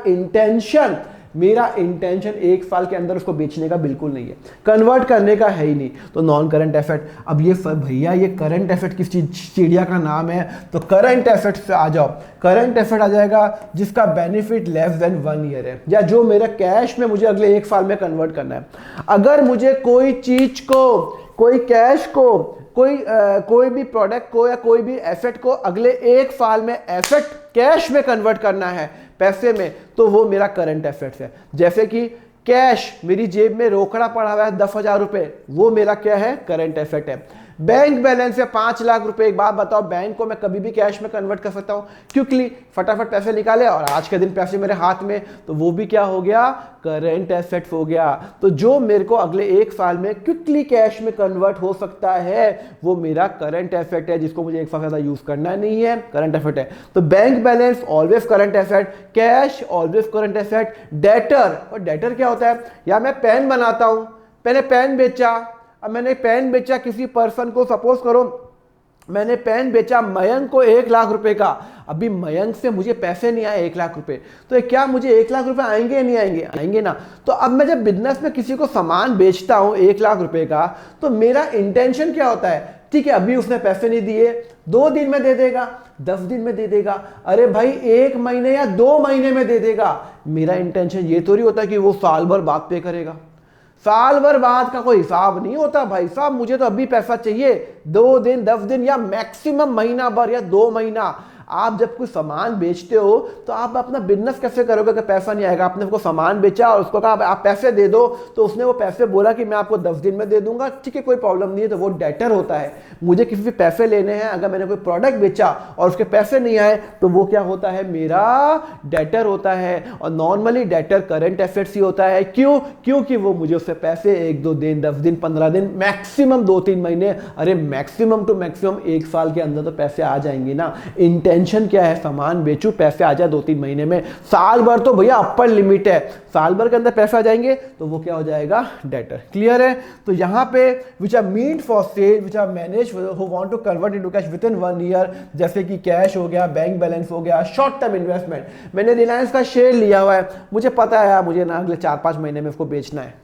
इंटेंशन 1 साल के अंदर उसको बेचने का बिल्कुल नहीं है, कन्वर्ट करने का है ही नहीं, तो नॉन करंट एसेट। अब ये भैया, ये करंट एसेट किस चिड़िया का नाम है? तो करंट एसेट से आ जाओ, करंट एसेट आ जाएगा जिसका बेनिफिट लेस देन 1 ईयर है, या जो मेरा कैश में मुझे अगले 1 साल में कन्वर्ट करना है। अगर मुझे कोई चीज को, कोई कैश को, कोई भी प्रोडक्ट को या कोई भी एसेट को अगले 1 साल में एसेट कैश में कन्वर्ट करना है, पैसे में, तो वो मेरा करंट एसेट्स है। जैसे कि कैश मेरी जेब में रोकड़ा पड़ा हुआ है 10,000 रुपए, वो मेरा क्या है? करंट एसेट है। बैंक बैलेंस है 5 लाख रुपए। एक बात बताओ, बैंक को मैं कभी भी कैश में कन्वर्ट कर सकता हूं क्विकली, फटाफट पैसे निकाले और आज के दिन पैसे मेरे हाथ में, तो वो भी क्या हो गया, करंट एसेट्स हो गया। तो जो मेरे को अगले 1 साल में क्विकली कैश में कन्वर्ट हो सकता है वो मेरा करंट एसेट है, जिसको मुझे 1 साल ज्यादा यूज करना नहीं है, करंट एसेट है। तो bank balance always current asset, cash always current asset. Debtor, और डेटर क्या होता है, या मैं पेन बनाता हूं, मैंने पेन बेचा, अब मैंने पेन बेचा किसी पर्सन को, सपोज करो मैंने पेन बेचा मयंक को 1 लाख रुपए का, अभी मयंक से मुझे पैसे नहीं आए 1 लाख रुपए, तो क्या मुझे 1 लाख रुपए आएंगे या नहीं आएंगे, आएंगे ना। तो अब मैं जब बिजनेस में किसी को सामान बेचता हूं 1 लाख रुपए का, तो मेरा इंटेंशन क्या होता है, ठीक है अभी उसने पैसे नहीं दिए, 2 दिन में दे देगा, 10 दिन में दे देगा, अरे भाई 1 महीने या 2 महीने में दे देगा। मेरा इंटेंशन ये थोड़ी होता कि वो साल भर बाद पे करेगा, साल भर बाद का कोई हिसाब नहीं होता भाई साहब, मुझे तो अभी पैसा चाहिए, 2 दिन 10 दिन या मैक्सिमम महीना भर या 2 महीना। आप जब कोई सामान बेचते हो तो आप अपना बिजनेस कैसे करोगे अगर पैसा नहीं आएगा। आपने उसको सामान बेचा और उसको कहा आप पैसे दे दो, तो उसने वो पैसे बोला कि मैं आपको 10 दिन में दे दूंगा, ठीक है कोई प्रॉब्लम नहीं है, तो वो डेटर होता है। मुझे किसी से पैसे लेने हैं, अगर मैंने कोई प्रोडक्ट बेचा और उसके पैसे नहीं आए तो वो क्या होता है, मेरा डेटर होता है। और नॉर्मली डेटर करंट एसेट्स ही होता है, क्यों, क्योंकि वो मुझे उससे पैसे 1-2 दिन 10 दिन 15 दिन मैक्सिमम 2-3 महीने, अरे मैक्सिमम टू मैक्सिमम 1 साल के अंदर तो पैसे आ जाएंगे ना। इंटेंशन क्या है, सामान बेचूं पैसे आ जाए 2-3 महीने में, साल भर तो भैया अपर लिमिट है, साल भर के अंदर पैसे आ जाएंगे तो वो क्या हो जाएगा, डेटर। क्लियर है। तो यहां पे which are meant for sale, which are manage who want to convert into cash within 1 year, जैसे कि कैश हो गया, बैंक बैलेंस हो गया, शॉर्ट टर्म इन्वेस्टमेंट। मैंने रिलायंस का शेयर लिया हुआ है, मुझे पता है मुझे ना अगले 4-5 महीने में उसको बेचना है,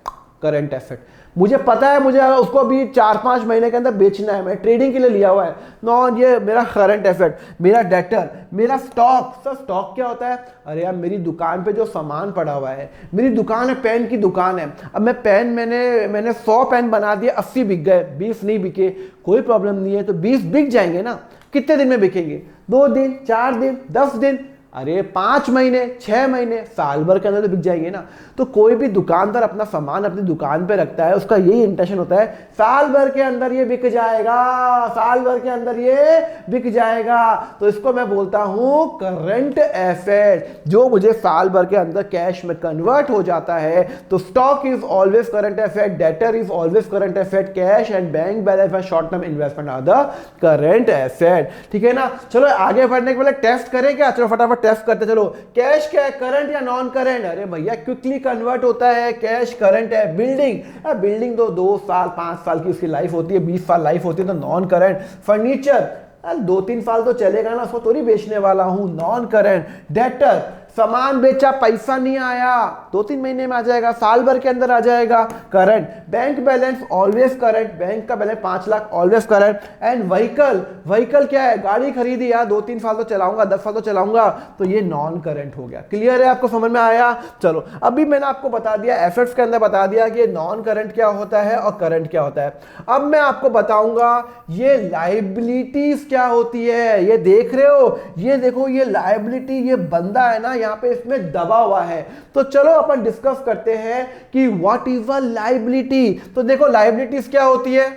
करंट एसेट। मुझे पता है मुझे उसको अभी 4-5 महीने के अंदर बेचना है, मैं ट्रेडिंग के लिए लिया हुआ है, नॉन ये मेरा करंट एसेट, मेरा डेटर। मेरा स्टॉक, सर स्टॉक क्या होता है, अरे यार मेरी दुकान पे जो सामान पड़ा हुआ है, मेरी दुकान है, पेन की दुकान है, अब मैं पेन मैंने 100 पेन बना दिए, 80 बिक गए, 20 नहीं बिके, कोई प्रॉब्लम नहीं है, तो 20 बिक जाएंगे ना। कितने दिन में बिकेंगे, 2 दिन 4 दिन 10 दिन, अरे 5 महीने 6 महीने, साल भर के अंदर तो बिक जाएंगे ना। तो कोई भी दुकानदार अपना सामान अपनी दुकान पे रखता है, उसका यही इंटेंशन होता है साल भर के अंदर ये बिक जाएगा, साल भर के अंदर ये बिक जाएगा। तो इसको मैं बोलता हूं करंट एसेट, जो मुझे साल भर के अंदर कैश में कन्वर्ट हो जाता है। तो stock is always current asset, debtor is always current asset, cash and bank balance and short term investment are the current asset. ठीक है ना। चलो आगे बढ़ने के पहले टेस्ट करें क्या, चलो फटाफट टेस्ट करते चलो। कैश क्या है, करंट या नॉन करंट? अरे भैया क्विकली कन्वर्ट होता है, कैश करंट है। बिल्डिंग, बिल्डिंग तो 2 साल 5 साल की उसकी लाइफ होती है, 20 साल लाइफ होती है, तो नॉन करंट। फर्नीचर 2-3 साल तो चलेगा ना, उसको थोड़ी बेचने वाला हूं, नॉन करंट। डेटर, सामान बेचा पैसा नहीं आया, 2-3 महीने में आ जाएगा, साल भर के अंदर आ जाएगा, current. Bank balance always current, bank का balance 5 lakh always current. And vehicle, vehicle क्या है, गाड़ी खरीदी यार 2-3 साल तो चलाऊंगा, 10 साल तो चलाऊंगा, तो ये नॉन करंट हो गया। क्लियर है, आपको समझ में आया? चलो अभी मैंने आपको बता दिया, एसेट्स के अंदर बता दिया कि नॉन करंट क्या होता है और करंट क्या होता है। अब मैं आपको बताऊंगा ये लायबिलिटीज क्या होती है। ये देख रहे हो, ये देखो, ये लायबिलिटी, ये बंदा है ना यहां पे इसमें दबा हुआ है। तो चलो अपन डिस्कस करते हैं कि व्हाट इज अ लायबिलिटी। तो देखो लायबिलिटीज क्या होती है।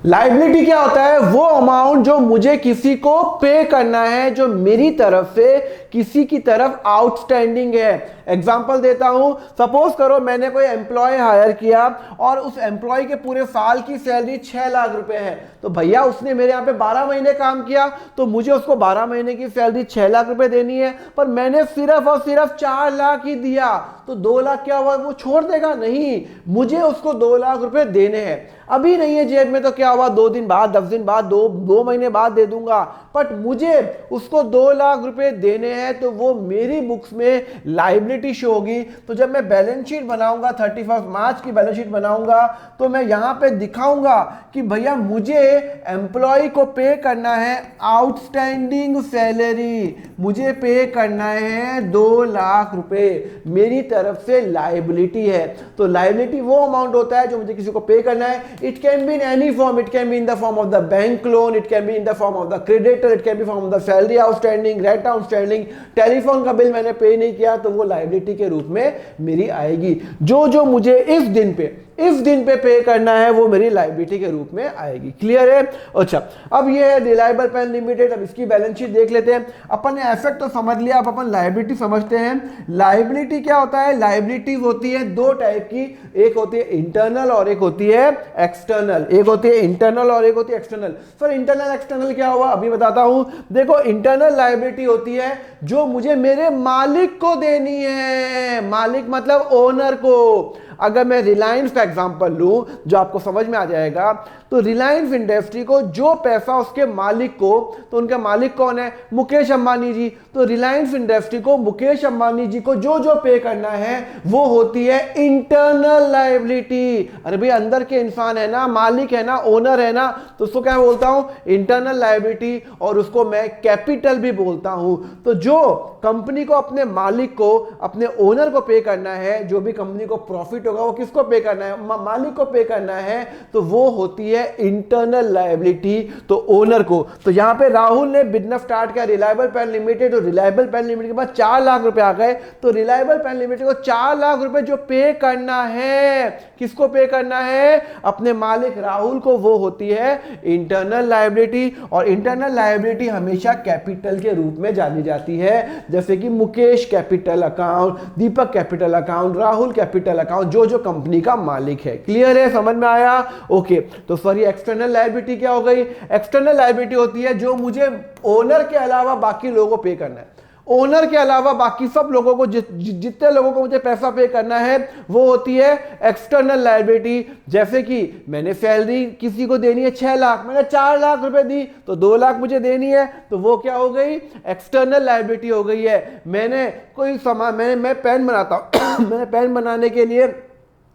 लायबिलिटी क्या होता है, वो अमाउंट जो मुझे किसी को पे करना है, जो मेरी तरफ से किसी की तरफ आउटस्टैंडिंग है। एग्जांपल देता हूं, सपोज करो मैंने कोई एम्प्लॉय हायर किया और उस एम्प्लॉय के पूरे साल की सैलरी 6 लाख रुपए है। तो भैया उसने मेरे यहां पे 12 महीने काम किया, तो मुझे उसको 12 महीने की सैलरी 6 लाख रुपए देनी है, पर मैंने सिर्फ और सिर्फ 4 लाख ही दिया, तो 2 लाख क्या हुआ, वो छोड़ देगा? नहीं, मुझे उसको 2 लाख रुपए देने हैं। अभी नहीं है जेब में तो क्या हुआ, 2 दिन बाद, 10 दिन बाद, 2 महीने बाद दे दूंगा, बट मुझे उसको 2 लाख रुपए देने हैं, तो वो मेरी बुक्स में लायबिलिटी शो होगी। तो जब मैं बैलेंस शीट बनाऊंगा, 31 मार्च की बैलेंस शीट बनाऊंगा, तो मैं यहां पे दिखाऊंगा कि भैया मुझे एम्प्लॉय को पे करना है आउटस्टैंडिंग सैलरी, मुझे पे करना है 2 लाख रुपए, मेरी तरफ से लायबिलिटी है। तो लायबिलिटी वो अमाउंट होता है जो मुझे किसी को पे करना है। It can be in any form. It can be in the form of the bank loan. It can be in the form of the creditor. It can be form of the salary outstanding, rent outstanding. Telephone का bill मैंने पे नहीं किया, तो वो liability के रूप में मेरी आएगी। जो मुझे इस दिन पे इस दिन पे करना है वो मेरी लायबिलिटी के रूप में आएगी। क्लियर है? अच्छा, अब ये है रिलायबल पेन लिमिटेड। अब इसकी बैलेंस शीट देख लेते हैं। अपन ने एसेट तो समझ लिया, अब अपन लायबिलिटी समझते हैं। लायबिलिटी क्या होता है? लायबिलिटीज होती है दो टाइप की, एक होती है इंटरनल और एक होती है एक्सटर्नल। एक होती है इंटरनल और एक होती है एक्सटर्नल। सर इंटरनल एक्सटर्नल क्या हुआ? अभी बताता हूं। देखो, इंटरनल लायबिलिटी होती है जो मुझे मेरे मालिक को देनी है। मालिक मतलब ओनर को। अगर मैं रिलायंस का एग्जांपल लूं जो आपको समझ में आ जाएगा, तो रिलायंस इंडस्ट्री को जो पैसा उसके मालिक को, तो उनका मालिक कौन है? मुकेश अंबानी जी। तो रिलायंस इंडस्ट्री को मुकेश अंबानी जी को जो जो पे करना है वो होती है इंटरनल लायबिलिटी। अरे भाई, अंदर के इंसान है ना, मालिक है ना, ओनर है ना, तो उसको क्या बोलता हूं? Internal liability. और उसको मैं कैपिटल भी बोलता हूं। तो जो कंपनी को अपने मालिक को, अपने ओनर को पे करना है, जो भी कंपनी को प्रॉफिट होगा वो किसको पे करना है? मालिक को पे करना है। तो वो होती है इंटरनल लायबिलिटी, तो ओनर को। तो यहां पे राहुल ने बिजनेस स्टार्ट किया रिलायबल पेन लिमिटेड, और रिलायबल पेन लिमिटेड के बाद 4 लाख रुपए आ गए। तो रिलायबल पेन लिमिटेड को 4 लाख रुपए जो पे करना है, किसको पे करना है? अपने मालिक राहुल को। वो होती है इंटरनल लायबिलिटी। और इंटरनल लायबिलिटी हमेशा कैपिटल के रूप में जानी जाती है, जैसे कि Mukesh capital account, Deepak capital account, Rahul capital account, जो जो कंपनी का मालिक है। क्लियर है? समझ में आया? ओके। तो सॉरी, एक्सटर्नल लायबिलिटी क्या हो गई? एक्सटर्नल लायबिलिटी होती है जो मुझे ओनर के अलावा बाकी लोगों को पे करना है। ओनर के अलावा बाकी सब लोगों को, जितने लोगों को मुझे पैसा पे करना है, वो होती है एक्सटर्नल लायबिलिटी। जैसे कि मैंने सैलरी किसी को देनी है 6 लाख, मैंने 4 लाख रुपए दी, तो 2 लाख मुझे देनी है, तो वो क्या हो गई? एक्सटर्नल लायबिलिटी हो गई है। मैंने कोई सामान, मैं पेन बनाता हूं मैंने पेन बनाने के लिए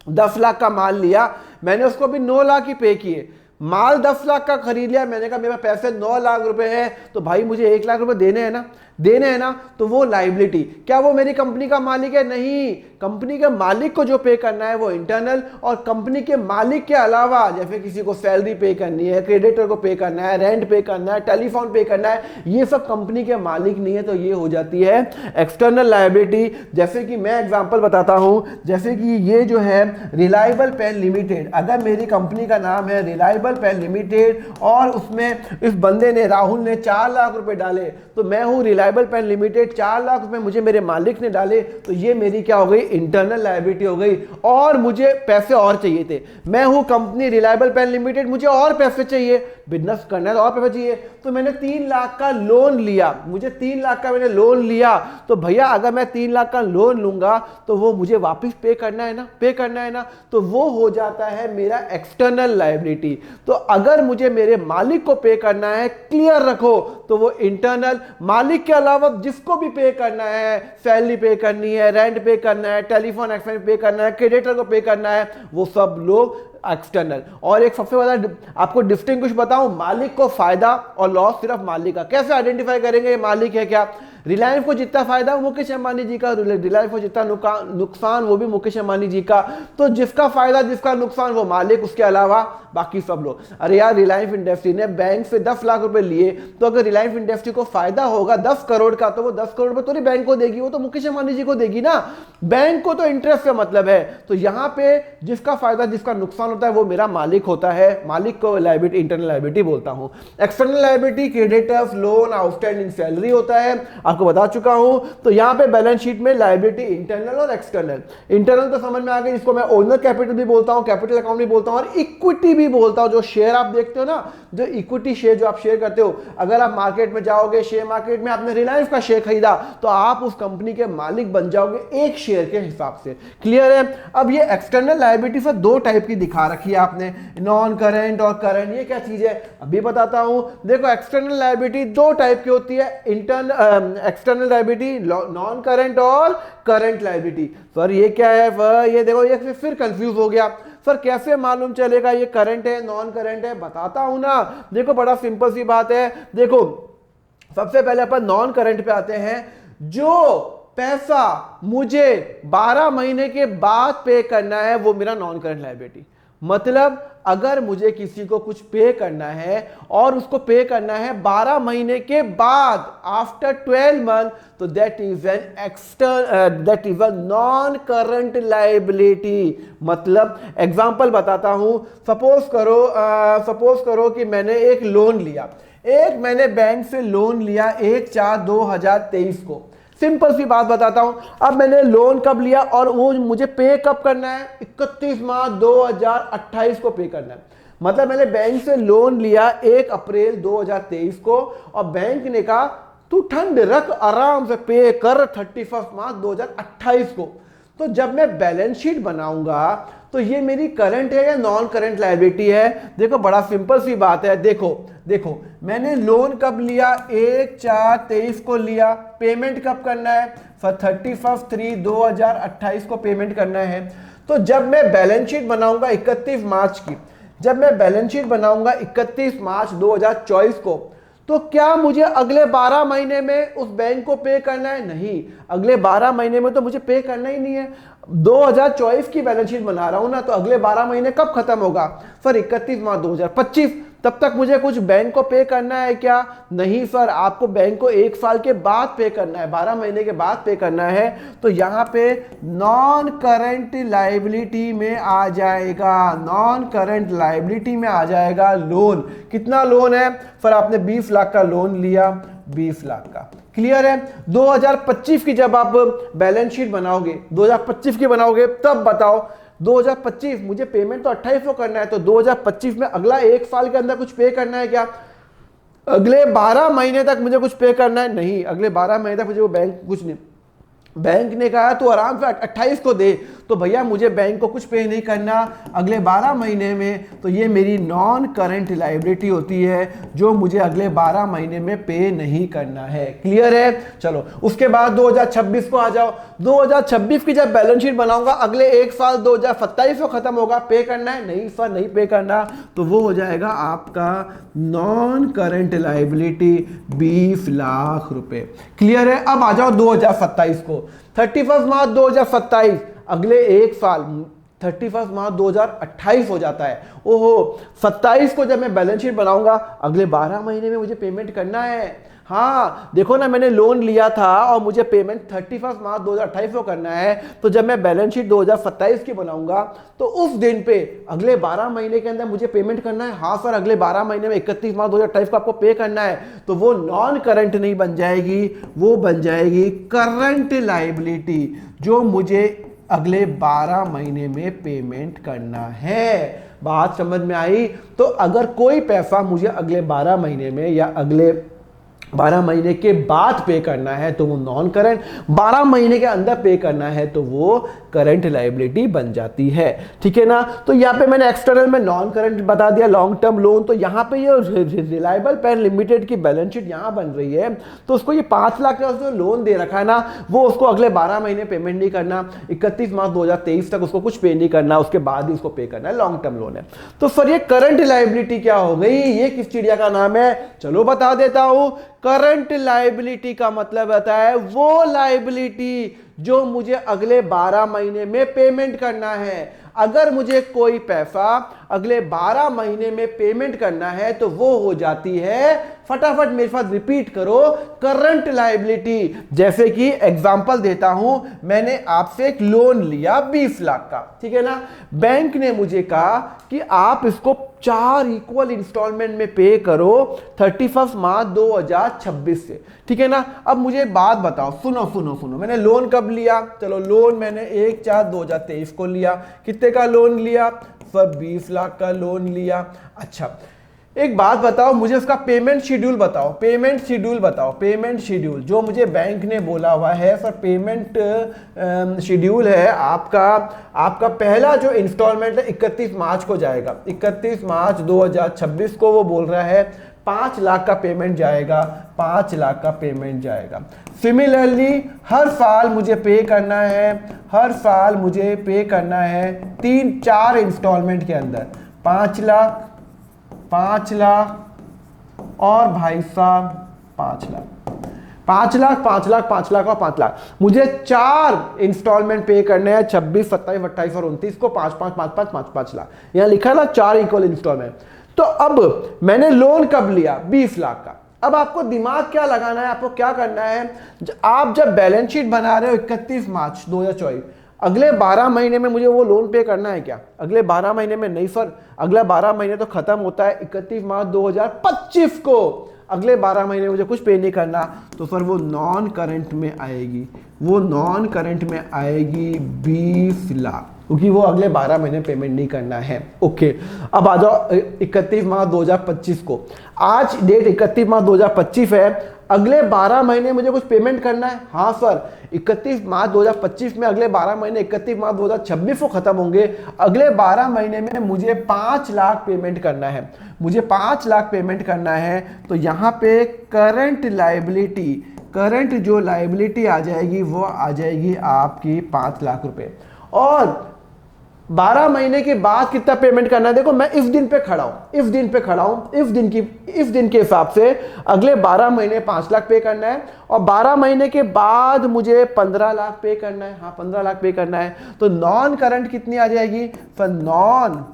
10 लाख का माल लिया, मैंने उसको भी 9 लाख ही पे किए। माल 10 लाख का खरीद लिया, मैंने कहा मेरे पैसे 9 लाख रुपए हैं, तो भाई मुझे 1 लाख रुपए देने हैं ना, देने हैं ना। तो वो लायबिलिटी, क्या वो मेरी कंपनी का मालिक है? नहीं। कंपनी के मालिक को जो पे करना है वो इंटरनल, और कंपनी के मालिक के अलावा जैसे किसी को सैलरी पे करनी है, क्रेडिटर को पे करना है, रेंट पे करना है, टेलीफोन पे करना है, ये सब कंपनी के मालिक नहीं है, तो ये हो जाती है एक्सटर्नल लायबिलिटी। जैसे कि मैं एग्जांपल बताता हूं, जैसे कि ये जो है रिलायबल पेन लिमिटेड, अगर मेरी कंपनी का नाम है रिलायबल पेन लिमिटेड और उसमें इस बंदे ने, राहुल ने 4 लाख रुपए डाले, तो मैं हूं रिलायबल पेन लिमिटेड, 4 लाख रुपए मुझे मेरे मालिक ने डाले, तो ये मेरी क्या हो गई? इंटरनल लायबिलिटी हो गई। और मुझे पैसे और चाहिए थे, मैं हूं कंपनी रिलायबल पेन लिमिटेड, मुझे और पैसे चाहिए, बिजनेस करना है तो और पैसे चाहिए, तो मैंने 3 लाख का लोन लिया, मुझे 3 लाख का मैंने लोन लिया। तो भैया अगर मैं 3 लाख का लोन लूंगा तो वो मुझे वापस पे करना है ना, पे करना है ना, तो वो हो जाता है मेरा एक्सटर्नल लायबिलिटी। तो अगर मुझे मेरे मालिक को पे करना है, क्लियर रखो, तो वो इंटरनल। मालिक के अलावा जिसको भी पे करना है, सैलरी पे करनी है, रेंट पे करना है, टेलीफोन एक्सपेंस पे करना है, क्रेडिटर को पे करना है, वो सब लोग एक्सटर्नल। और एक सबसे बड़ा आपको डिस्टिंग्विश बताऊं, मालिक को फायदा और लॉस सिर्फ मालिक का। कैसे आइडेंटिफाई करेंगे ये मालिक है क्या? रिलायंस को जितना फायदा वो मुकेश अंबानी जी का, रिलायंस को जितना नुकसान वो भी मुकेश अंबानी जी का। तो जिसका फायदा जिसका नुकसान वो मालिक, उसके अलावा बाकी सब लोग। अरे यार, रिलायंस इंडस्ट्री ने बैंक से 10 लाख रुपए लिए, तो अगर रिलायंस इंडस्ट्री को फायदा होगा 10 करोड़ का, तो वो 10 करोड़ रुपए तो नहीं बैंक को देगी, वो तो मुकेश अंबानी जी को देगी ना। बैंक को तो इंटरेस्ट का मतलब है। तो यहां पे जिसका फायदा जिसका नुकसान होता है वो मेरा मालिक होता है। मालिक को लायबिलिटी, इंटरनल लायबिलिटी बोलता हूं। External liability creditors, loan, outstanding salary होता है, आपको बता चुका हूं। तो यहां पे बैलेंस शीट में लायबिलिटी इंटरनल और एक्सटर्नल। इंटरनल तो समझ में आ गई, जिसको मैं ओनर कैपिटल भी बोलता हूं, कैपिटल अकाउंट भी बोलता हूं, और इक्विटी भी बोलता हूं। जो शेयर आप देखते हो ना, जो इक्विटी शेयर जो आप शेयर करते हो, अगर आप मार्केट में जाओगे, शेयर मार्केट में आपने रिलायंस का शेयर खरीदा, तो आप उस कंपनी के मालिक बन जाओगे एक शेयर के हिसाब से। क्लियर है? अब ये एक्सटर्नल लायबिलिटी से 2 टाइप की दिखा रखी है आपने, नॉन करंट और करंट। ये क्या चीज है अभी बताता हूं। देखो, एक्सटर्नल लायबिलिटी 2 टाइप की होती है, एक्सटर्नल लायबिलिटी, नॉन करंट और करंट लायबिलिटी। सर ये क्या है? ये देखो, ये फिर कंफ्यूज हो गया। सर कैसे मालूम चलेगा ये करंट है नॉन करंट है? बताता हूं ना। देखो, बड़ा सिंपल सी बात है। देखो, सबसे पहले अपन नॉन करंट पे आते हैं। जो पैसा मुझे 12 महीने के बाद पे करना है वो मेरा नॉन करंट लायबिलिटी। मतलब अगर मुझे किसी को कुछ पे करना है और उसको पे करना है 12 महीने के बाद, आफ्टर 12 मंथ, तो that is a non current liability. मतलब एग्जांपल बताता हूं, सपोज करो कि मैंने एक लोन लिया, मैंने बैंक से लोन लिया 1/4/2023 को। सिंपल सी बात बताता हूं, अब मैंने लोन कब लिया और वो मुझे पे कब करना है, 31 मार्च 2028 को पे करना है। मतलब मैंने बैंक से लोन लिया 1 अप्रैल 2023 को और बैंक ने कहा तू ठंड रख, आराम से पे कर 31 मार्च 2028 को। तो जब मैं बैलेंस शीट बनाऊंगा तो ये मेरी करंट है या नॉन करंट लायबिलिटी है? देखो बड़ा सिंपल सी बात है। देखो मैंने लोन कब लिया, 1/4/23 को लिया। पेमेंट कब करना है, 31/3/2028 को पेमेंट करना है। तो जब मैं बैलेंस शीट बनाऊंगा 31 मार्च की, जब मैं बैलेंस शीट बनाऊंगा 31 मार्च 2024 को, तो क्या मुझे अगले 12 महीने में उस बैंक को पे करना है? नहीं, अगले 12 महीने में तो मुझे पे करना ही नहीं है। 2024 की बैलेंस शीट बना रहा हूं ना, तो अगले 12 महीने कब खत्म होगा, सर 31 मार्च 2025। तब तक मुझे कुछ बैंक को पे करना है क्या? नहीं सर, आपको बैंक को 1 साल के बाद पे करना है, 12 महीने के बाद पे करना है। तो यहां पे नॉन करंट लायबिलिटी में आ जाएगा, नॉन करंट लायबिलिटी में आ जाएगा लोन। कितना लोन है सर? आपने 20 लाख का लोन लिया, 20 लाख का। क्लियर है? 2025 की जब आप बैलेंस शीट बनाओगे, 2025 की बनाओगे, तब बताओ 2025 मुझे पेमेंट तो 28 को करना है, तो 2025 में अगला 1 साल के अंदर कुछ पे करना है क्या? अगले 12 महीने तक मुझे कुछ पे करना है? नहीं, अगले 12 महीने तक मुझे वो बैंक कुछ नहीं। बैंक ने कहा तो आराम से 28 को दे, तो भैया मुझे बैंक को कुछ पे नहीं करना अगले 12 महीने में। तो ये मेरी नॉन करंट लायबिलिटी होती है जो मुझे अगले 12 महीने में पे नहीं करना है। क्लियर है? चलो उसके बाद 2026 को आ जाओ। 2026 की जब बैलेंस शीट बनाऊंगा, अगले 1 साल 2027 को खत्म होगा, पे करना है? नहीं सर, नहीं पे करना। तो वो हो जाएगा आपका नॉन करंट लायबिलिटी 20 लाख रुपए। क्लियर है? अब आ जाओ 2027 को, 31 मार्च 2027, अगले 1 साल 31 मार्च 2028 हो जाता है। ओहो, 27 को जब मैं बैलेंस शीट बनाऊंगा, अगले 12 महीने में मुझे पेमेंट करना है। हाँ देखो ना, मैंने लोन लिया था और मुझे पेमेंट 31 मार्च 2028 को करना है। तो जब मैं बैलेंस शीट 2027 की बनाऊंगा, तो उस दिन पे अगले 12 महीने के अंदर मुझे पेमेंट करना है। हाँ सर, अगले 12 महीने में 31 मार्च 2028 को आपको पे करना है। तो वो नॉन करंट नहीं बन जाएगी, वो बन जाएगी करंट लायबिलिटी, जो मुझे अगले 12 महीने में पेमेंट करना है। बात समझ में आई? तो अगर कोई पैसा मुझे अगले 12 महीने में या अगले 12 महीने के बाद पे करना है तो वो नॉन करंट, 12 महीने के अंदर पे करना है तो वो करंट लायबिलिटी बन जाती है। ठीक है ना? तो यहाँ पे मैंने एक्सटर्नल में नॉन करंट बता दिया, लॉन्ग टर्म लोन। तो यहाँ पे ये रिलायबल पेन लिमिटेड की बैलेंस शीट यहाँ बन रही है, तो उसको ये 5 लाख का जो लोन दे रखा है ना, वो उसको अगले 12 महीने पेमेंट नहीं करना, 31 मार्च 2023 तक उसको कुछ पे नहीं करना, उसके बाद ही उसको पे करना है, लॉन्ग टर्म लोन है। तो सर ये करंट लायबिलिटी क्या हो गई, ये किस चिड़िया का नाम है? चलो बता देता हूं। करंट लायबिलिटी का मतलब होता है वो लायबिलिटी जो मुझे अगले 12 महीने में पेमेंट करना है। अगर मुझे कोई पैसा अगले 12 महीने में पेमेंट करना है तो वो हो जाती है, फटाफट मेरे साथ रिपीट करो, करंट लायबिलिटी। जैसे कि एग्जांपल देता हूं, मैंने आपसे एक लोन लिया 20 लाख का, ठीक है ना? बैंक ने मुझे कहा कि आप इसको 4 इक्वल इंस्टॉलमेंट में पे करो 31 मार्च 2026 से, ठीक है ना? अब मुझे एक बात बताओ, सुनो, मैंने लोन कब लिया? चलो लोन मैंने 1/4/2023 को लिया। कितने का लोन लिया सर? 20 लाख का लोन लिया। अच्छा एक बात बताओ, मुझे उसका पेमेंट शेड्यूल बताओ, पेमेंट शेड्यूल जो मुझे बैंक ने बोला हुआ है। सर पेमेंट शेड्यूल है आपका पहला जो इंस्टॉलमेंट है 31 मार्च को जाएगा, 31 मार्च 2026 को वो बोल रहा है 5 लाख का पेमेंट जाएगा, 5 लाख का पेमेंट जाएगा। सिमिलरली हर साल मुझे पे करना है, हर साल मुझे पे करना है 3-4 इंस्टॉलमेंट के अंदर 5 लाख, 5 लाख और भाई साहब 5 लाख। 5 लाख, 5 लाख, 5 लाख और 5 लाख। मुझे 4 इंस्टॉलमेंट पे करने हैं, 26, 27, 28 और 29 को 5 5 5 5 5 5 लाख। यहां लिखा है ना 4 इक्वल इंस्टॉलमेंट। तो अब मैंने लोन कब लिया? 20 लाख का। अब आपको दिमाग क्या लगाना है, आपको क्या करना है, आप जब बैलेंस शीट बना रहे हो 31 मार्च 2024, अगले 12 महीने में मुझे वो लोन पे करना है क्या? अगले 12 महीने में नहीं सर, अगला 12 महीने तो खत्म होता है 31 मार्च 2025 को। अगले 12 महीने मुझे कुछ पे नहीं करना, तो सर वो नॉन करंट में आएगी, वो नॉन करंट में आएगी 20 लाख, क्योंकि वो अगले 12 महीने पेमेंट नहीं करना है। ओके, अब आ जाओ 31 मार्च 2025 को। आज डेट 31 मार्च 2025 है, अगले 12 महीने मुझे कुछ पेमेंट करना है। हाँ सर, 31 मार्च 2025 में अगले 12 महीने 31 मार्च 2026 को खत्म होंगे। अगले 12 महीने में मुझे 5 लाख पेमेंट करना है, मुझे 5 लाख पेमेंट करना है। तो यहाँ पे करंट लायबिलिटी, करंट जो लायबिलिटी आ जाएगी वो आ जाएगी आपकी 5 लाख रुपए। और 12 महीने के बाद कितना पेमेंट करना है? देखो मैं इस दिन पे खड़ा हूं, इस दिन पे खड़ा हूं, इस दिन के हिसाब से अगले 12 महीने 5 लाख पे करना है, और 12 महीने के बाद मुझे 15 लाख पे करना है। हाँ, 15 लाख पे करना है। तो नॉन करंट कितनी आ जाएगी? तो नॉन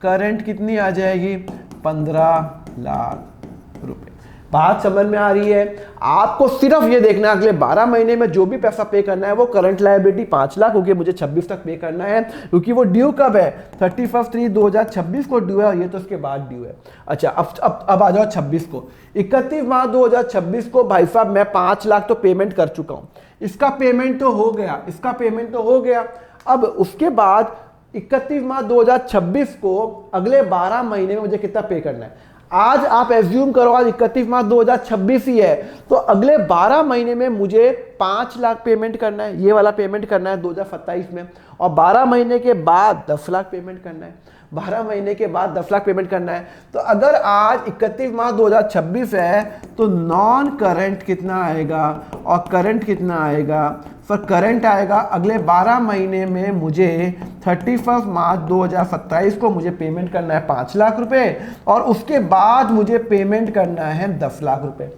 करंट कितनी आ जाएगी? 15 लाख रुपए। बात समझ में आ रही है? आपको सिर्फ ये देखना है अगले 12 महीने में जो भी पैसा पे करना है वो करंट लायबिलिटी 5 लाख, क्योंकि मुझे 26 तक पे करना है, क्योंकि वो ड्यू कब है? 31/3/2026 को ड्यू है, और ये तो उसके बाद ड्यू है। अच्छा, अब आ जाओ 26 को। 31 मार्च 2026 को भाई साहब मैं 5 लाख तो पेमेंट कर चुका हूं, इसका पेमेंट तो हो गया, इसका पेमेंट तो हो गया। अब उसके बाद 31 मार्च 2026 को अगले 12 महीने में मुझे कितना पे करना है? आज आप एज्यूम करो आज 31 मार्च 2026 ही है, तो अगले 12 महीने में मुझे 5 लाख पेमेंट करना है, ये वाला पेमेंट करना है 2027 में, और 12 महीने के बाद 10 लाख पेमेंट करना है, 12 महीने के बाद 10 लाख पेमेंट करना है। तो अगर आज 31 मार्च 2026 है तो नॉन करंट कितना आएगा और करंट कितना आएगा? सर करंट आएगा अगले 12 महीने में मुझे 31 मार्च 2027 को मुझे पेमेंट करना है 5 लाख रुपए, और उसके बाद मुझे पेमेंट करना है 10 लाख रुपए।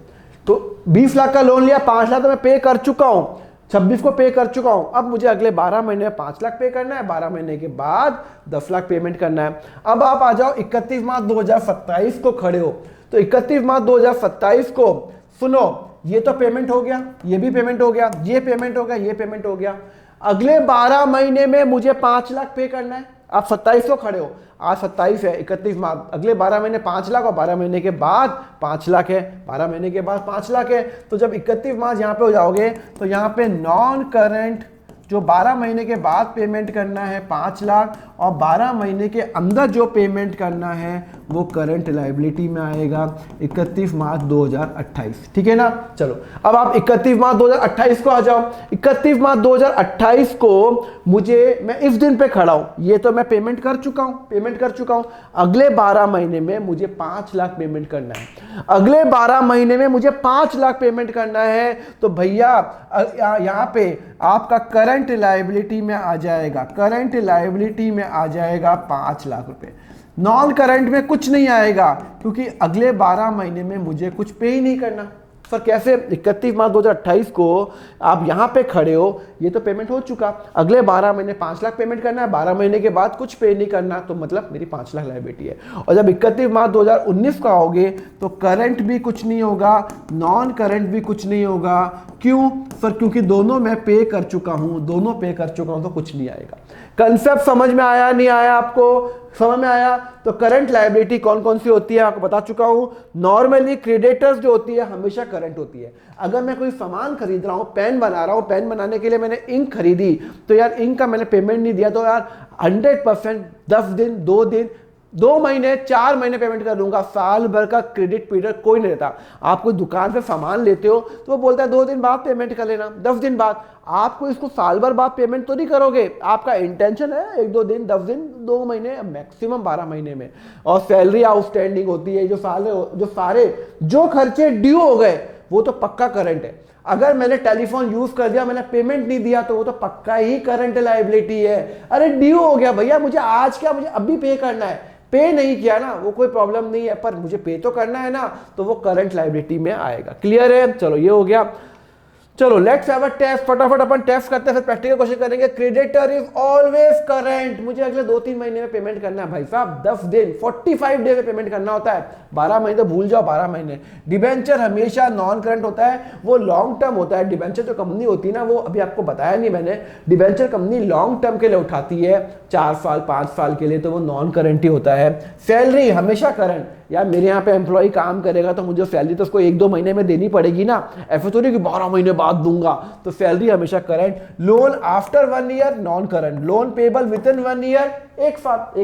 तो 20 लाख का लोन लिया, 5 लाख तो मैं पे कर चुका हूं, 26 को पे कर चुका हूं। अब मुझे अगले 12 महीने में 5 लाख पे करना है, 12 महीने के बाद 10 लाख पेमेंट करना है। अब आप आ जाओ 31 मार्च 2027 को खड़े हो, तो 31 मार्च 2027 को सुनो, ये तो पेमेंट हो गया, ये भी पेमेंट हो गया, ये पेमेंट हो गया, ये पेमेंट हो गया। अगले 12 महीने में मुझे 5 लाख पे करना है। आप 27 को खड़े हो, आज 27 है, 31 मार्च, अगले 12 महीने 5 लाख, और 12 महीने के बाद 5 लाख है, 12 महीने के बाद 5 लाख है। तो जब 31 मार्च यहाँ पे हो जाओगे तो यहाँ पे नॉन करंट जो 12 महीने के बाद पेमेंट करना है 5 लाख, और 12 महीने के अंदर जो पेमेंट करना है वो करंट लायबिलिटी में आएगा 31 मार्च 2028। ठीक है ना? चलो अब आप 31 मार्च 2028 को आ जाओ। 31 मार्च 2028 को मुझे, मैं इस दिन पे खड़ा हूं, ये तो मैं पेमेंट कर चुका हूं, अगले 12 महीने में मुझे 5 लाख पेमेंट करना है, अगले 12 महीने में मुझे 5 लाख पेमेंट करना है। तो भैया यहां पे आपका करंट लायबिलिटी में आ जाएगा, करंट लायबिलिटी में आ जाएगा 5 लाख रुपए। नॉन करंट में कुछ नहीं आएगा, क्योंकि अगले 12 महीने में मुझे कुछ पे ही नहीं करना। सर कैसे? 31 मार्च 2028 को आप यहां पे खड़े हो, ये तो पेमेंट हो चुका, अगले 12 महीने 5 लाख पेमेंट करना है, 12 महीने के बाद कुछ पे नहीं करना, तो मतलब मेरी 5 लाख लायबिलिटी है। और जब 31 मार्च 2019 का आओगे तो करंट भी कुछ नहीं होगा, नॉन करंट भी कुछ नहीं होगा। क्यों सर? क्योंकि दोनों मैं पे कर चुका हूं, दोनों पे कर चुका हूं, तो कुछ नहीं आएगा। कंसेप्ट समझ में आया? नहीं आया? आपको समझ में आया? तो करंट लायबिलिटी कौन कौन सी होती है आपको बता चुका हूं। नॉर्मली क्रेडिटर्स जो होती है हमेशा करंट होती है। अगर मैं कोई सामान खरीद रहा हूं, पेन बना रहा हूं, पेन बनाने के लिए मैंने इंक खरीदी, तो यार इंक का मैंने पेमेंट नहीं दिया, तो यार 100% 10 दिन, 2 दिन, 2 महीने, 4 महीने पेमेंट कर दूंगा। साल भर का क्रेडिट पीरियड कोई नहीं रहता। आप कोई दुकान पे सामान लेते हो तो वो बोलता है 2 दिन बाद पेमेंट कर लेना, 10 दिन बाद। आपको इसको साल भर बाद पेमेंट तो नहीं करोगे, आपका इंटेंशन है 1-2 दिन, 10 दिन, 2 महीने, मैक्सिमम 12 महीने में। और सैलरी आउटस्टैंडिंग होती है, जो खर्चे ड्यू हो गए वो तो पक्का करंट है। अगर मैंने टेलीफोन यूज कर दिया, मैंने पेमेंट नहीं दिया, तो वो तो पक्का ही करंट लायबिलिटी है। अरे ड्यू हो गया भैया, मुझे आज क्या, मुझे अभी पे करना है, पे नहीं किया ना, वो कोई प्रॉब्लम नहीं है, पर मुझे पे तो करना है ना, तो वो करंट लायबिलिटी में आएगा। क्लियर है? चलो ये हो गया। चलो लेट्स हैव अ टेस्ट, फटाफट अपन टेस्ट करते हैं, फिर प्रैक्टिकल क्वेश्चन करेंगे। क्रेडिटर इज ऑलवेज करंट, मुझे अगले 2-3 महीने में पेमेंट करना है भाई साहब, 10 दिन 45 डे में पेमेंट करना होता है, 12 महीने तो भूल जाओ, 12 महीने। डिबेंचर हमेशा नॉन करंट होता है, वो लॉन्ग टर्म होता है। डिबेंचर जो कंपनी होती है ना, वो अभी आपको बताया नहीं मैंने, डिबेंचर कंपनी लॉन्ग टर्म के लिए उठाती है, 4 साल 5 साल के लिए, तो वो नॉन करंट ही होता है। सैलरी हमेशा करंट, यार मेरे यहाँ पे एम्प्लॉय काम करेगा तो मुझे सैलरी तो उसको 1-2 महीने में देनी पड़ेगी ना, ऐसा तो नहीं कि 12 महीने बाद दूंगा, तो सैलरी हमेशा current. Loan after 1 year non current, loan payable with in 1 year 1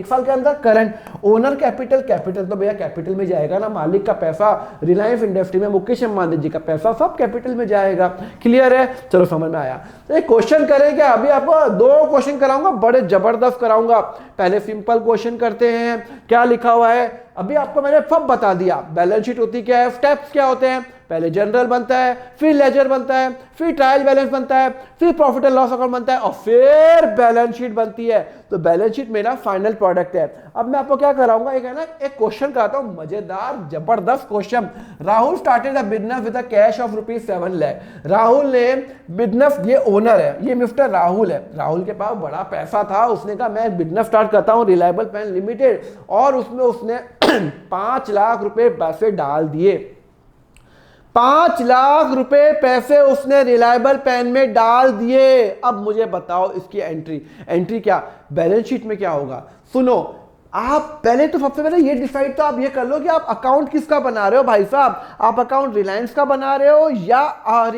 साल के अंदर करंट। ओनर कैपिटल, कैपिटल तो भैया कैपिटल में जाएगा ना, मालिक का पैसा, रिलायंस इंडस्ट्री में मुकेश अंबानी जी का पैसा सब कैपिटल में जाएगा। क्लियर है? चलो समझ में आया। तो एक क्वेश्चन करें क्या, अभी आपको 2 क्वेश्चन कराऊंगा, बड़े जबरदस्त कराऊंगा। पहले सिंपल क्वेश्चन करते हैं, क्या लिखा हुआ है अभी आपको मैंने सब बता दिया। बैलेंस शीट होती क्या है, स्टेप्स क्या होते हैं, पहले जनरल बनता है, फिर लेजर बनता है, फिर ट्रायल बैलेंस बनता है, फिर प्रॉफिट एंड लॉस अकाउंट बनता है, और फिर बैलेंस शीट बनती है। तो बैलेंस शीट मेरा फाइनल प्रोडक्ट है। अब मैं आपको क्या कराऊंगा, एक है ना, एक क्वेश्चन कराता हूं, मजेदार जबरदस्त question. Rahul started a business with a cash of ₹7 lakh. Rahul ने बिजनेस, ये ओनर है, ये मिस्टर राहुल है, राहुल के पास बड़ा पैसा था, उसने कहा मैं बिजनेस स्टार्ट करता हूं रिलायबल पेन लिमिटेड, और उसमें उसने 5 लाख रुपए पैसे डाल दिए। 5 लाख रुपए पैसे उसने रिलायबल पेन में डाल दिए। अब मुझे बताओ इसकी एंट्री क्या, बैलेंस शीट में क्या होगा। सुनो, आप पहले तो सबसे पहले ये डिसाइड तो आप ये कर लो कि आप अकाउंट किसका बना रहे हो भाई साहब। आप अकाउंट रिलायंस का बना रहे हो या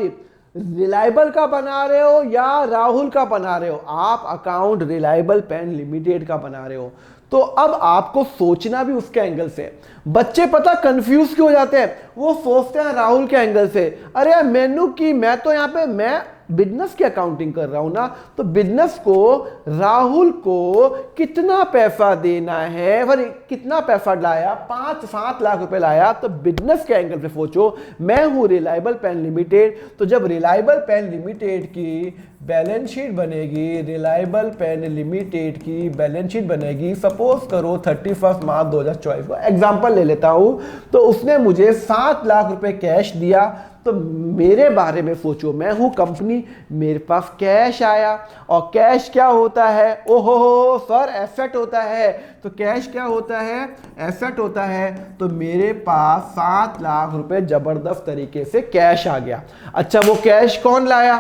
रिलायबल का बना रहे हो या राहुल का बना रहे हो। आप अकाउंट रिलायबल पेन लिमिटेड का बना रहे हो, तो अब आपको सोचना भी उसके एंगल से। बच्चे पता कंफ्यूज क्यों हो जाते हैं, वो सोचते हैं राहुल के एंगल से, अरे यार मेनू की मैं तो यहाँ पे मैं बिजनेस की अकाउंटिंग कर रहा हूं ना, तो बिजनेस को राहुल को कितना पैसा देना है, और कितना पैसा लाया, 5-7 लाख रुपए लाया, तो बिजनेस के एंगल से सोचो। मैं हूं रिलायबल पेन लिमिटेड, तो जब रिलायबल पेन लिमिटेड की बैलेंस शीट बनेगी, रिलायबल पेन लिमिटेड की बैलेंस शीट बनेगी, सपोज करो 31 मार्च 2024 को एग्जांपल ले लेता हूं, तो उसने मुझे 7 लाख रुपए कैश दिया। तो मेरे बारे में सोचो, मैं हूं कंपनी, मेरे पास कैश आया, और कैश क्या होता है, ओहो सर एसेट होता है। तो कैश क्या होता है, एसेट होता है। तो मेरे पास 7 लाख रुपए जबरदस्त तरीके से कैश आ गया। अच्छा, वो कैश कौन लाया,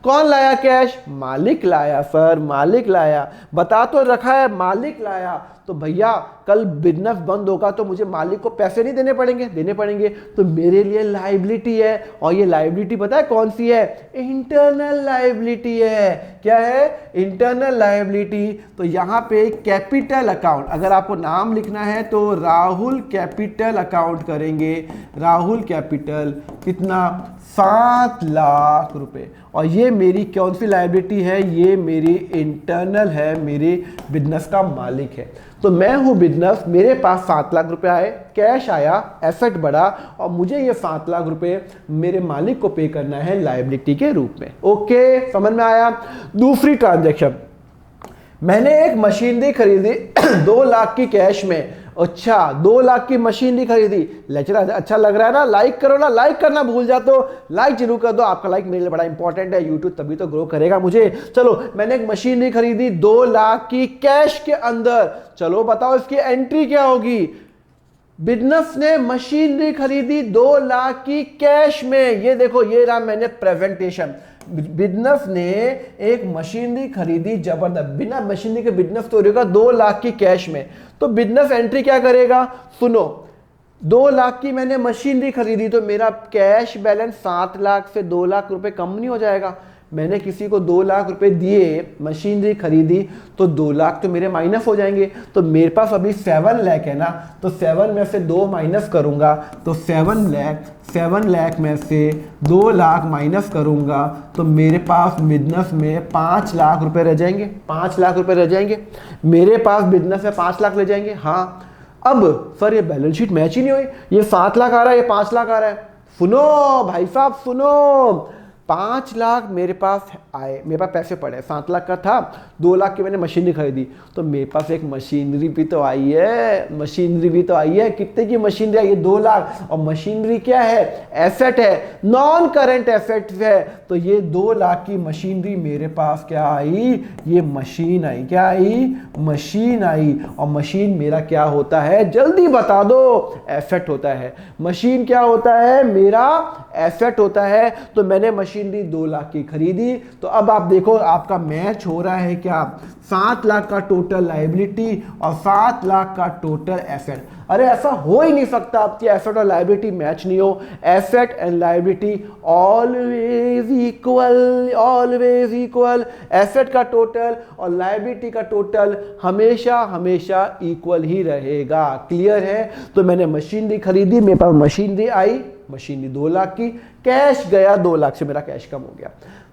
कौन लाया कैश, मालिक लाया सर, मालिक लाया, बता तो रखा है मालिक लाया। तो भैया कल बिजनेस बंद होगा तो मुझे मालिक को पैसे नहीं देने पड़ेंगे, देने पड़ेंगे, तो मेरे लिए लायबिलिटी है। और ये लायबिलिटी पता है कौन सी है, इंटरनल लायबिलिटी है। क्या है, इंटरनल लायबिलिटी। तो यहाँ पे कैपिटल अकाउंट, अगर आपको नाम लिखना है तो राहुल कैपिटल अकाउंट करेंगे। राहुल कैपिटल कितना, 7 लाख रुपए। और ये मेरी कौन सी लायबिलिटी है, ये मेरी इंटरनल है, मेरे बिजनेस का मालिक है। तो मैं हूं बिजनेस, मेरे पास 7 लाख रुपए आए, कैश आया, एसेट बढ़ा, और मुझे ये 7 लाख रुपए मेरे मालिक को पे करना है लायबिलिटी के रूप में। ओके, समझ में आया। दूसरी ट्रांजैक्शन, मैंने एक मशीनरी खरीदी 2 लाख की कैश में। अच्छा, 2 लाख की मशीनरी खरीदी। लेक्चर अच्छा लग रहा है ना, लाइक करो ना, लाइक करना भूल जाते हो, लाइक जरूर कर दो, आपका लाइक मेरे लिए बड़ा इंपॉर्टेंट है, यूट्यूब तभी तो ग्रो करेगा मुझे। चलो, मैंने एक मशीनरी खरीदी 2 लाख की कैश के अंदर। चलो बताओ इसकी एंट्री क्या होगी। बिजनेस ने मशीनरी खरीदी 2 लाख की कैश में। ये देखो, ये रहा मैंने प्रेजेंटेशन। बिजनेस ने एक मशीनरी खरीदी जबरदस्त, बिना मशीनरी के बिजनेस तो होगा 2 लाख की कैश में। तो बिजनेस एंट्री क्या करेगा, सुनो, 2 लाख की मैंने मशीनरी खरीदी, तो मेरा कैश बैलेंस 7 लाख से 2 लाख रुपए कम नहीं हो जाएगा। मैंने किसी को 2 लाख रुपए दिए, मशीनरी खरीदी, तो 2 लाख तो मेरे माइनस हो जाएंगे। तो मेरे पास अभी 7 लाख है ना, तो 7 में से 2 माइनस करूंगा, तो 7 लाख में से 2 लाख माइनस करूंगा, तो मेरे पास बिजनेस में 5 लाख रुपए रह जाएंगे। 5 लाख रुपए रह जाएंगे मेरे पास, बिजनेस में 5 लाख ले जाएंगे। हाँ, अब सर ये बैलेंस शीट मैच ही नहीं हुई, ये 7 लाख आ रहा है, ये 5 लाख आ रहा है। सुनो भाई साहब सुनो, 5 लाख मेरे पास आए, मेरे पास पैसे पड़े, 7 लाख का था, 2 लाख की मैंने मशीनरी खरीदी, तो मेरे पास एक मशीनरी भी तो आई है, मशीनरी भी तो आई है। कितने की मशीनरी आई है? 2 लाख। और मशीनरी क्या है? एसेट है, नॉन करंट एसेट है। तो ये 2 लाख की मशीनरी मेरे पास क्या आई? ये मशीन आई। क्या आई? मशीन आई। और मशीन मेरा क्या होता है? जल्दी बता दो। एसेट होता है। मशीन क्या होता है? मेरा एसेट होता है। तो मैंने मशीनरी 2 लाख की खरीदी। तो अब आप देखो आपका मैच हो रहा है क्या? 7 लाख का टोटल लायबिलिटी और 7 लाख का टोटल एसेट। अरे ऐसा हो ही नहीं सकता आपकी एसेट और लायबिलिटी मैच नहीं हो। Asset and liability always equal, always equal. Asset का टोटल और लायबिलिटी का टोटल हमेशा हमेशा इक्वल ही रहेगा। क्लियर है? तो मैंने मशीनरी खरीदी, मेरे पास मशीनरी आई, मशीनरी 2 लाख की, कैश गया 2 लाख से, मेरा कैश कम हो गया।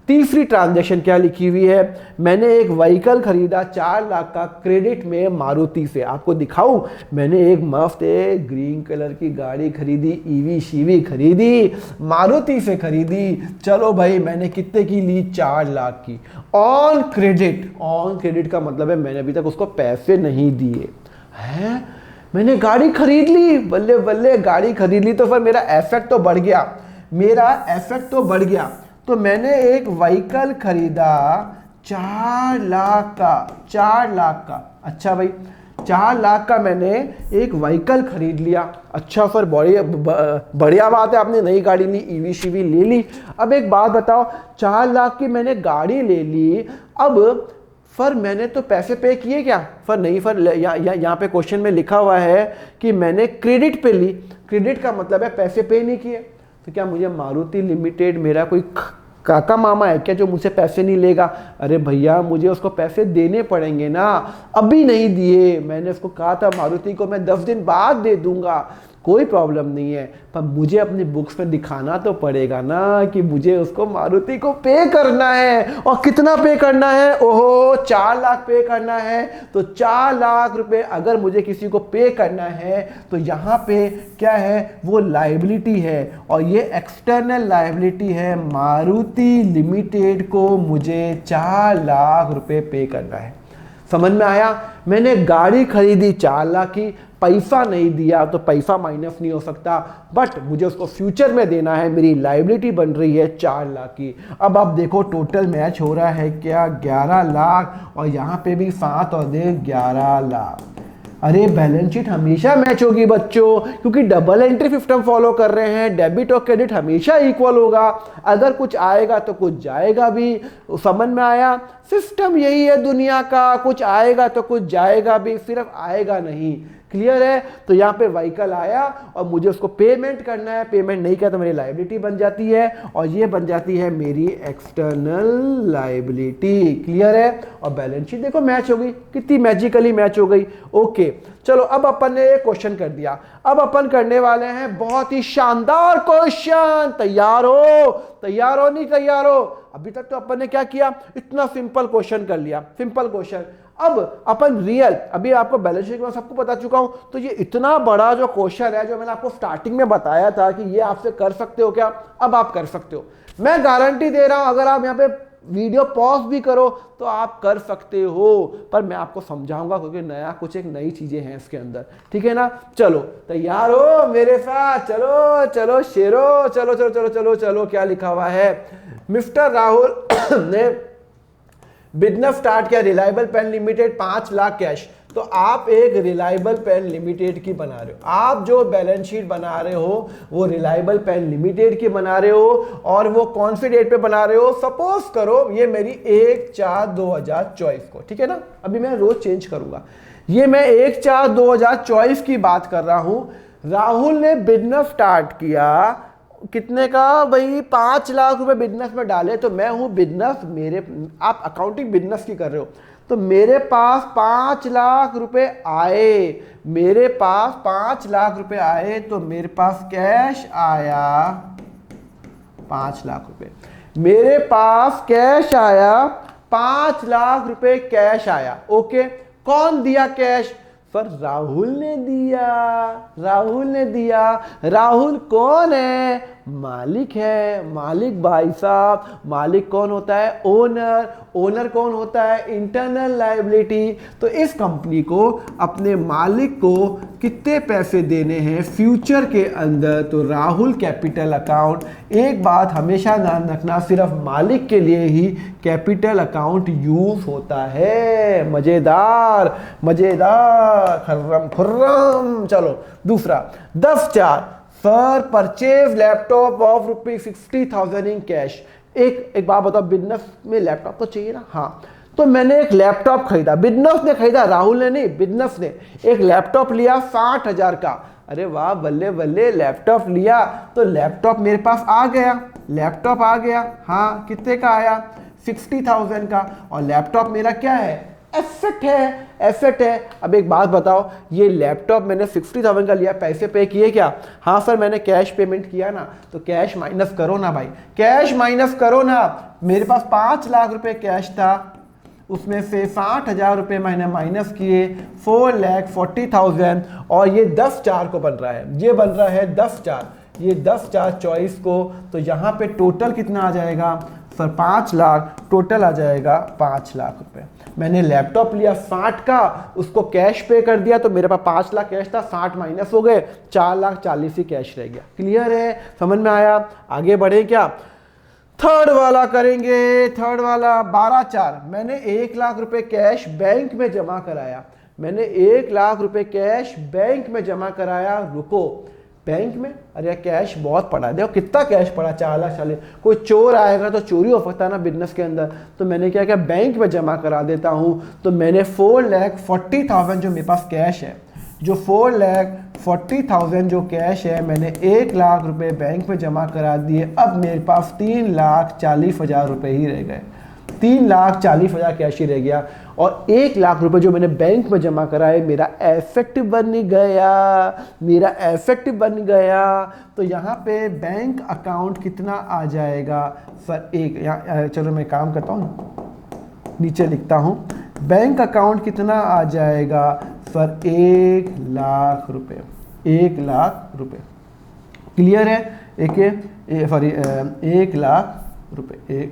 तीसरी ट्रांजैक्शन क्या लिखी हुई है? मैंने एक व्हीकल खरीदा 4 लाख का क्रेडिट में मारुति से। आपको दिखाऊं, मैंने एक मस्त ग्रीन कलर की गाड़ी खरीदी, ईवी शीवी खरीदी, मारुति से खरीदी। चलो भाई, मैंने कितने की ली? 4 लाख की, ऑन क्रेडिट। ऑन क्रेडिट का मतलब है मैंने अभी तक उसको पैसे नहीं दिए हैं। मैंने गाड़ी खरीद ली, बल्ले बल्ले गाड़ी खरीद ली, तो फिर मेरा एसेट तो बढ़ गया, मेरा एसेट तो बढ़ गया। तो मैंने एक व्हीकल खरीदा 4 लाख का, 4 लाख का। अच्छा भाई, 4 लाख का मैंने एक व्हीकल खरीद लिया। अच्छा सर, बढ़िया बात है, आपने नई गाड़ी ली, ईवी शीवी ले ली। अब एक बात बताओ, 4 लाख की मैंने गाड़ी ले ली, अब फर मैंने तो पैसे पे किए क्या? फर नहीं, फर यहाँ पे क्वेश्चन में लिखा हुआ है कि मैंने क्रेडिट पे ली। क्रेडिट का मतलब है पैसे पे नहीं किए। तो क्या मुझे मारुति लिमिटेड मेरा कोई काका मामा है क्या जो मुझसे पैसे नहीं लेगा? अरे भैया, मुझे उसको पैसे देने पड़ेंगे ना। अभी नहीं दिए, मैंने उसको कहा था मारुति को मैं 10 दिन बाद दे दूंगा, कोई प्रॉब्लम नहीं है, पर मुझे अपनी बुक्स में दिखाना तो पड़ेगा ना कि मुझे उसको मारुति को पे करना है। और कितना पे करना है? ओहो, 4 लाख पे करना है। तो 4 लाख रुपए अगर मुझे किसी को पे करना है तो यहाँ पे क्या है? वो लायबिलिटी है, और ये एक्सटर्नल लायबिलिटी है। मारुति लिमिटेड को मुझे 4 लाख रुपए पे करना है। समझ में आया? मैंने गाड़ी खरीदी 4 लाख की, पैसा नहीं दिया तो पैसा माइनस नहीं हो सकता, बट मुझे उसको फ्यूचर में देना है, मेरी लायबिलिटी बन रही है 4 लाख की। अब आप देखो टोटल मैच हो रहा है क्या? 11 लाख, और यहाँ पे भी 7 और 11 लाख। अरे बैलेंस शीट हमेशा मैच होगी बच्चों, क्योंकि डबल एंट्री सिस्टम फॉलो कर रहे हैं। डेबिट और क्रेडिट हमेशा इक्वल होगा, अगर कुछ आएगा तो कुछ जाएगा भी। समझ में आया? सिस्टम यही है दुनिया का, कुछ आएगा तो कुछ जाएगा भी, सिर्फ आएगा नहीं। क्लियर है? तो यहाँ पे व्हीकल आया और मुझे उसको पेमेंट करना है, पेमेंट नहीं किया तो मेरी लायबिलिटी बन जाती है, और ये बन जाती है मेरी एक्सटर्नल लायबिलिटी। क्लियर है? और बैलेंस शीट देखो मैच हो गई, कितनी मैजिकली मैच हो गई। ओके, चलो अब अपन ने क्वेश्चन कर दिया, अब अपन करने वाले हैं बहुत ही शानदार क्वेश्चन। तैयार हो? तैयार हो? नहीं तैयार हो? अभी तक तो अपन ने क्या किया? इतना सिंपल क्वेश्चन कर लिया, सिंपल क्वेश्चन। अब अपन रियल, अभी आपको बैलेंस शीट में सबको बता चुका हूं, तो ये इतना बड़ा जो क्वेश्चन है जो मैंने आपको स्टार्टिंग में बताया था कि ये आपसे कर सकते हो क्या, अब आप कर सकते हो। मैं गारंटी दे रहा हूं, अगर आप यहाँ पे वीडियो पॉज भी करो तो आप कर सकते हो, पर मैं आपको समझाऊंगा क्योंकि नया कुछ एक नई चीजें हैं इसके अंदर। ठीक है ना? चलो तैयार हो मेरे साथ? चलो चलो शेरो, चलो चलो चलो चलो चलो। क्या लिखा हुआ है? मिस्टर राहुल ने बिजनेस स्टार्ट किया, Reliable Pen Limited 5 lakh cash. तो आप एक रिलायबल पेन लिमिटेड की बना रहे हो, आप जो बैलेंस शीट बना रहे हो वो रिलायबल पेन लिमिटेड की बना रहे हो, और वो कौन सी डेट पे बना रहे हो? सपोज करो ये मेरी 1/4/2024 को, ठीक है ना? अभी मैं रोज चेंज करूंगा, ये मैं 1/4/2024 की बात कर रहा हूं। राहुल ने बिजनेस स्टार्ट किया, कितने का भाई? 5 लाख रुपए बिजनेस में डाले। तो मैं हूं बिजनेस, मेरे, आप अकाउंटिंग बिजनेस की कर रहे हो, तो मेरे पास 5 लाख रुपए आए, मेरे पास 5 लाख रुपए आए, तो मेरे पास कैश आया 5 लाख रुपए, मेरे पास कैश आया 5 लाख रुपए कैश आया। ओके, कौन दिया कैश? पर राहुल ने दिया, राहुल ने दिया। राहुल कौन है? मालिक है। मालिक भाई साहब, मालिक कौन होता है? ओनर। ओनर कौन होता है? Internal liability. तो इस कंपनी को अपने मालिक को कितने पैसे देने हैं फ्यूचर के अंदर? तो राहुल कैपिटल अकाउंट, एक बात हमेशा ध्यान रखना, सिर्फ मालिक के लिए ही कैपिटल अकाउंट यूज होता है। मजेदार मजेदार, खर्रम खुर्रम। चलो दूसरा 10/4, sir purchase laptop off ₹60,000 in cash. एक बात बताओ, बिजनेस में लैपटॉप तो चाहिए ना? हाँ, तो मैंने एक लैपटॉप खरीदा, बिजनेस ने खरीदा, राहुल ने नहीं, बिजनेस ने एक लैपटॉप लिया 60,000 का। अरे वाह, बल्ले बल्ले, लैपटॉप लिया तो लैपटॉप मेरे पास आ गया, लैपटॉप आ गया। हाँ, कितने का आया? 60,000 का। और लैपटॉप मेरा क्या है? एसेट है, एसेट है। अब एक बात बताओ, ये लैपटॉप मैंने 60,000 का लिया, पैसे पे किए क्या? हाँ सर, मैंने कैश पेमेंट किया ना। तो कैश माइनस करो ना भाई, कैश माइनस करो ना। मेरे पास 5 लाख रुपए कैश था, उसमें से 60,000 रुपये मैंने माइनस किए, 4,40,000, और ये 10/4 को बन रहा है, ये बन रहा है 10/4, ये 10/4 24 को। तो यहाँ पे टोटल कितना आ जाएगा सर? 5 लाख, टोटल आ जाएगा 5 लाख रुपए। मैंने लैपटॉप लिया 60 का, उसको कैश पे कर दिया, तो मेरे पास 5 लाख कैश था, 60 माइनस हो गए, 4,40,000 ही कैश रह गया। क्लियर है? समझ में आया? आगे बढ़े क्या? थर्ड वाला करेंगे, थर्ड वाला 12/4। मैंने 1 लाख रुपए कैश बैंक में जमा कराया, मैंने 1 लाख रुपए कैश बैंक में जमा कराया। रुको, बैंक में? अरे कैश बहुत पड़ा है, देखो कितना कैश पड़ा, 4,40,000। कोई चोर आएगा तो चोरी हो सकता है ना बिजनेस के अंदर, तो मैंने क्या किया, बैंक में जमा करा देता हूँ। तो मैंने 4,40,000 जो मेरे पास कैश है, जो 4,40,000 जो कैश है, मैंने 1 लाख रुपए बैंक में जमा करा दिए। अब मेरे पास 3,40,000 रुपये ही रह गए, 3,40,000 कैश ही रह गया। और 1 लाख रुपए जो मैंने बैंक में जमा कराए, मेरा एसेट बन गया, मेरा एसेट बन गया। तो यहाँ पे बैंक अकाउंट कितना आ जाएगा सर? चलो मैं काम करता हूँ, नीचे लिखता हूँ, बैंक अकाउंट कितना आ जाएगा सर? 1 लाख रुपए, 1 लाख रुपए। क्लियर है? 1 लाख रुपए।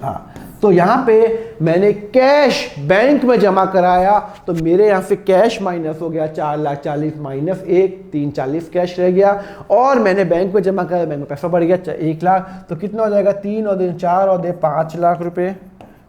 हाँ, तो यहाँ पे मैंने कैश बैंक में जमा कराया, तो मेरे यहाँ से कैश माइनस हो गया, 4,40,000 माइनस 1, 3,40,000 कैश रह गया। और मैंने बैंक में जमा कराया, बैंक में पैसा बढ़ गया 1 लाख, तो कितना हो जाएगा? 3 और 2 4 और 5 लाख रुपए,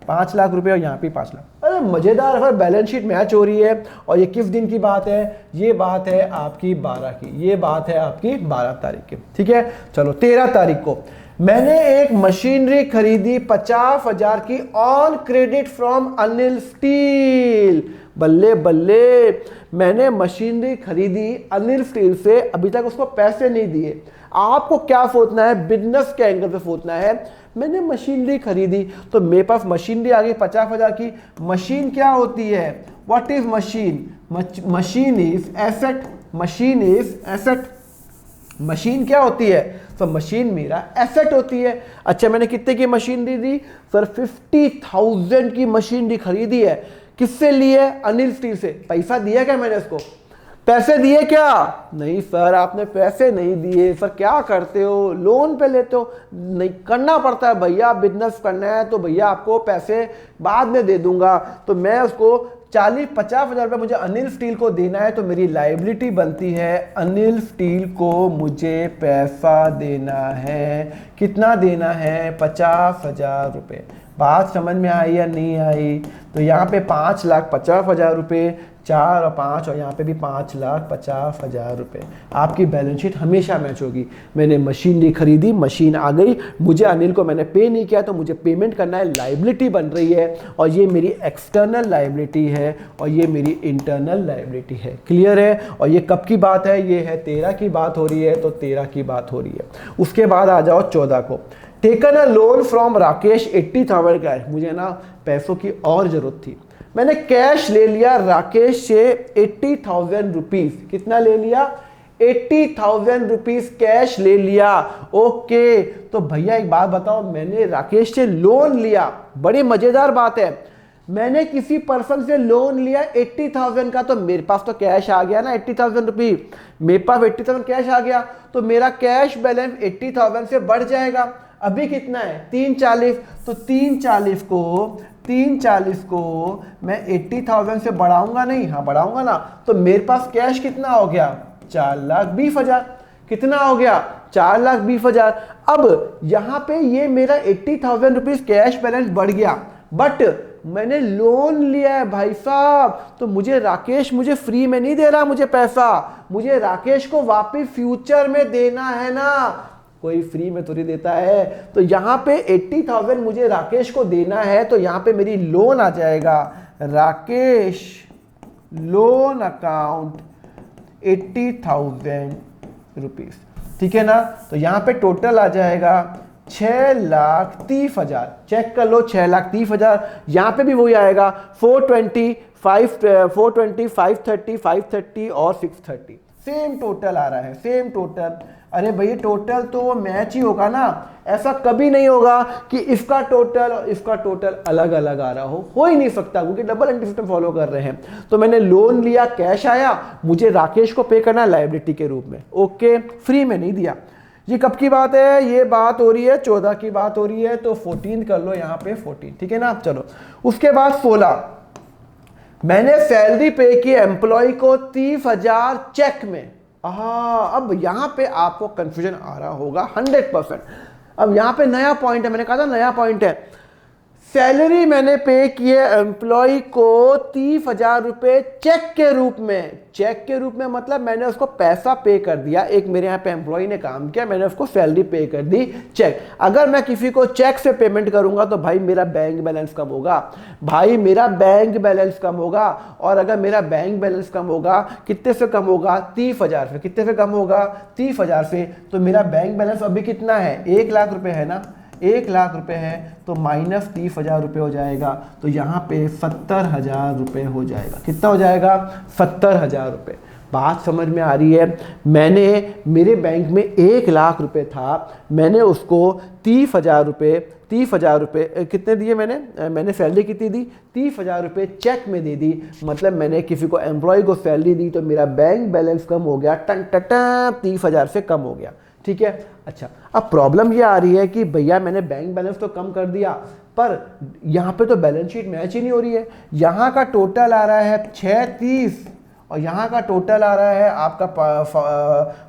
5 लाख रुपए, और यहाँ पे 5 लाख। अरे मजेदार है, बैलेंस शीट मैच हो रही है। और ये किस दिन की बात है? ये बात है आपकी 12 की, ये बात है आपकी 12 तारीख की। ठीक है, चलो 13 तारीख को मैंने एक मशीनरी खरीदी 50,000 की on credit from Anil steel. बल्ले बल्ले, मैंने मशीनरी खरीदी अनिल स्टील से, अभी तक उसको पैसे नहीं दिए। आपको क्या सोचना है? बिजनेस के एंगल से सोचना है। मैंने मशीनरी खरीदी, तो मेरे पास मशीनरी आ गई 50,000 की। मशीन क्या होती है? What is machine? Machine is asset, machine is asset. Machine क्या होती है? तो मशीन मेरा एसेट होती है। अच्छा, मैंने कितने की मशीनरी दी सर? 50,000 की मशीनरी खरीदी है। किससे लिए? अनिल स्टील से। पैसा दिया क्या मैंने इसको? पैसे दिए क्या? नहीं सर, आपने पैसे नहीं दिए। सर क्या करते हो, लोन पे लेते हो? नहीं, करना पड़ता है भैया, बिजनेस करना है तो भैया आपको पैसे बाद में दे दूंगा। तो मैं उसको 40-50 हज़ार रुपये मुझे अनिल स्टील को देना है, तो मेरी लायबिलिटी बनती है, अनिल स्टील को मुझे पैसा देना है। कितना देना है? 50,000 रुपये। बात समझ में आई या नहीं आई? तो यहाँ पे 5,50,000 रुपये, 4 और 5, और यहाँ पे भी 5,50,000 रुपये। आपकी बैलेंस शीट हमेशा मैच होगी। मैंने मशीनरी खरीदी, मशीन आ गई, मुझे अनिल को मैंने पे नहीं किया, तो मुझे पेमेंट करना है, लायबिलिटी बन रही है। और ये मेरी एक्सटर्नल लायबिलिटी है और ये मेरी इंटरनल लायबिलिटी है। क्लियर है? और ये कब की बात है? ये है 13 की बात हो रही है, तो 13 की बात हो रही है। उसके बाद आ जाओ 14 को। Taken a loan from Rakesh 80,000 का है। मुझे ना पैसों की और जरूरत थी, मैंने कैश ले लिया राकेश से 80,000 रुपीज। कितना ले लिया? 80,000 रुपीज कैश ले लिया। ओके, तो भैया एक बात बताओ, मैंने राकेश से लोन लिया, बड़ी मजेदार बात है। मैंने किसी पर्सन से लोन लिया 80,000 का, तो मेरे पास तो कैश आ गया ना 80,000 रुपये, मेरे पास 80,000 कैश आ गया, तो मेरा कैश बैलेंस 80,000 से बढ़ जाएगा। अभी कितना है 340, तो 340 को मैं 80,000 से बढ़ाऊंगा नहीं, हाँ बढ़ाऊंगा ना, तो मेरे पास कैश कितना हो गया 4,20,000। कितना हो गया 4,20,000। अब यहां पे ये मेरा 80,000 रुपीज कैश बैलेंस बढ़ गया, बट मैंने लोन लिया है भाई साहब, तो मुझे राकेश मुझे फ्री में नहीं दे रहा मुझे पैसा, मुझे राकेश को वापस फ्यूचर में देना है ना, कोई फ्री में थोड़ी देता है। तो यहां पे 80,000 मुझे राकेश को देना है, तो यहां पे मेरी लोन आ जाएगा, राकेश लोन अकाउंट 80,000 रुपीज, ठीक है ना। तो यहां पे टोटल आ जाएगा 6,30,000, चेक कर लो 6,30,000। यहां पे भी वही आएगा 420, 530, 530 और 630, सेम टोटल आ रहा है, सेम टोटल। अरे भैया टोटल तो मैच ही होगा ना, ऐसा कभी नहीं होगा कि इसका टोटल और इसका टोटल अलग अलग आ रहा हो ही नहीं सकता, क्योंकि डबल एंट्री सिस्टम फॉलो कर रहे हैं। तो मैंने लोन लिया, कैश आया, मुझे राकेश को पे करना लायबिलिटी के रूप में, ओके, फ्री में नहीं दिया। ये कब की बात है, ये बात हो रही है 14 की बात हो रही है, तो 14 कर लो यहाँ पे 14, ठीक है ना। चलो उसके बाद 16, मैंने सैलरी पे की एम्प्लॉय को 30,000 चेक में। हाँ, अब यहां पे आपको कंफ्यूजन आ रहा होगा 100%। अब यहां पे नया पॉइंट है, मैंने कहा था नया पॉइंट है। सैलरी मैंने पे किए एम्प्लॉय को 30,000 रुपए चेक के रूप में। चेक के रूप में मतलब मैंने उसको पैसा पे कर दिया, एक मेरे यहाँ पे एम्प्लॉय ने काम किया, मैंने उसको सैलरी पे कर दी चेक। अगर मैं किसी को चेक से पेमेंट करूंगा तो भाई मेरा बैंक बैलेंस कम होगा, भाई मेरा बैंक बैलेंस कम होगा। और अगर मेरा बैंक बैलेंस कम होगा, कितने से कम होगा 30,000 से, कितने से कम होगा 30,000 से, तो मेरा बैंक बैलेंस अभी कितना है 1 लाख रुपए है ना, 1 लाख रुपए है, तो माइनस 30,000 रुपये हो जाएगा, तो यहाँ पे 70,000 रुपये हो जाएगा। कितना हो जाएगा 70,000 रुपये। बात समझ में आ रही है। मैंने मेरे बैंक में 1 लाख रुपए था, मैंने उसको 30,000 रुपये कितने दिए, मैंने सैलरी कितनी दी 30,000 रुपये चेक में दे दी। मतलब मैंने किसी को एम्प्लॉय को सैलरी दी, तो मेरा बैंक बैलेंस कम हो गया, टन टन 30,000 से कम हो गया, ठीक है। अच्छा, अब प्रॉब्लम ये आ रही है कि भैया मैंने बैंक बैलेंस तो कम कर दिया, पर यहाँ पे तो बैलेंस शीट मैच ही नहीं हो रही है। यहाँ का टोटल आ रहा है 630 और यहाँ का टोटल आ रहा है आपका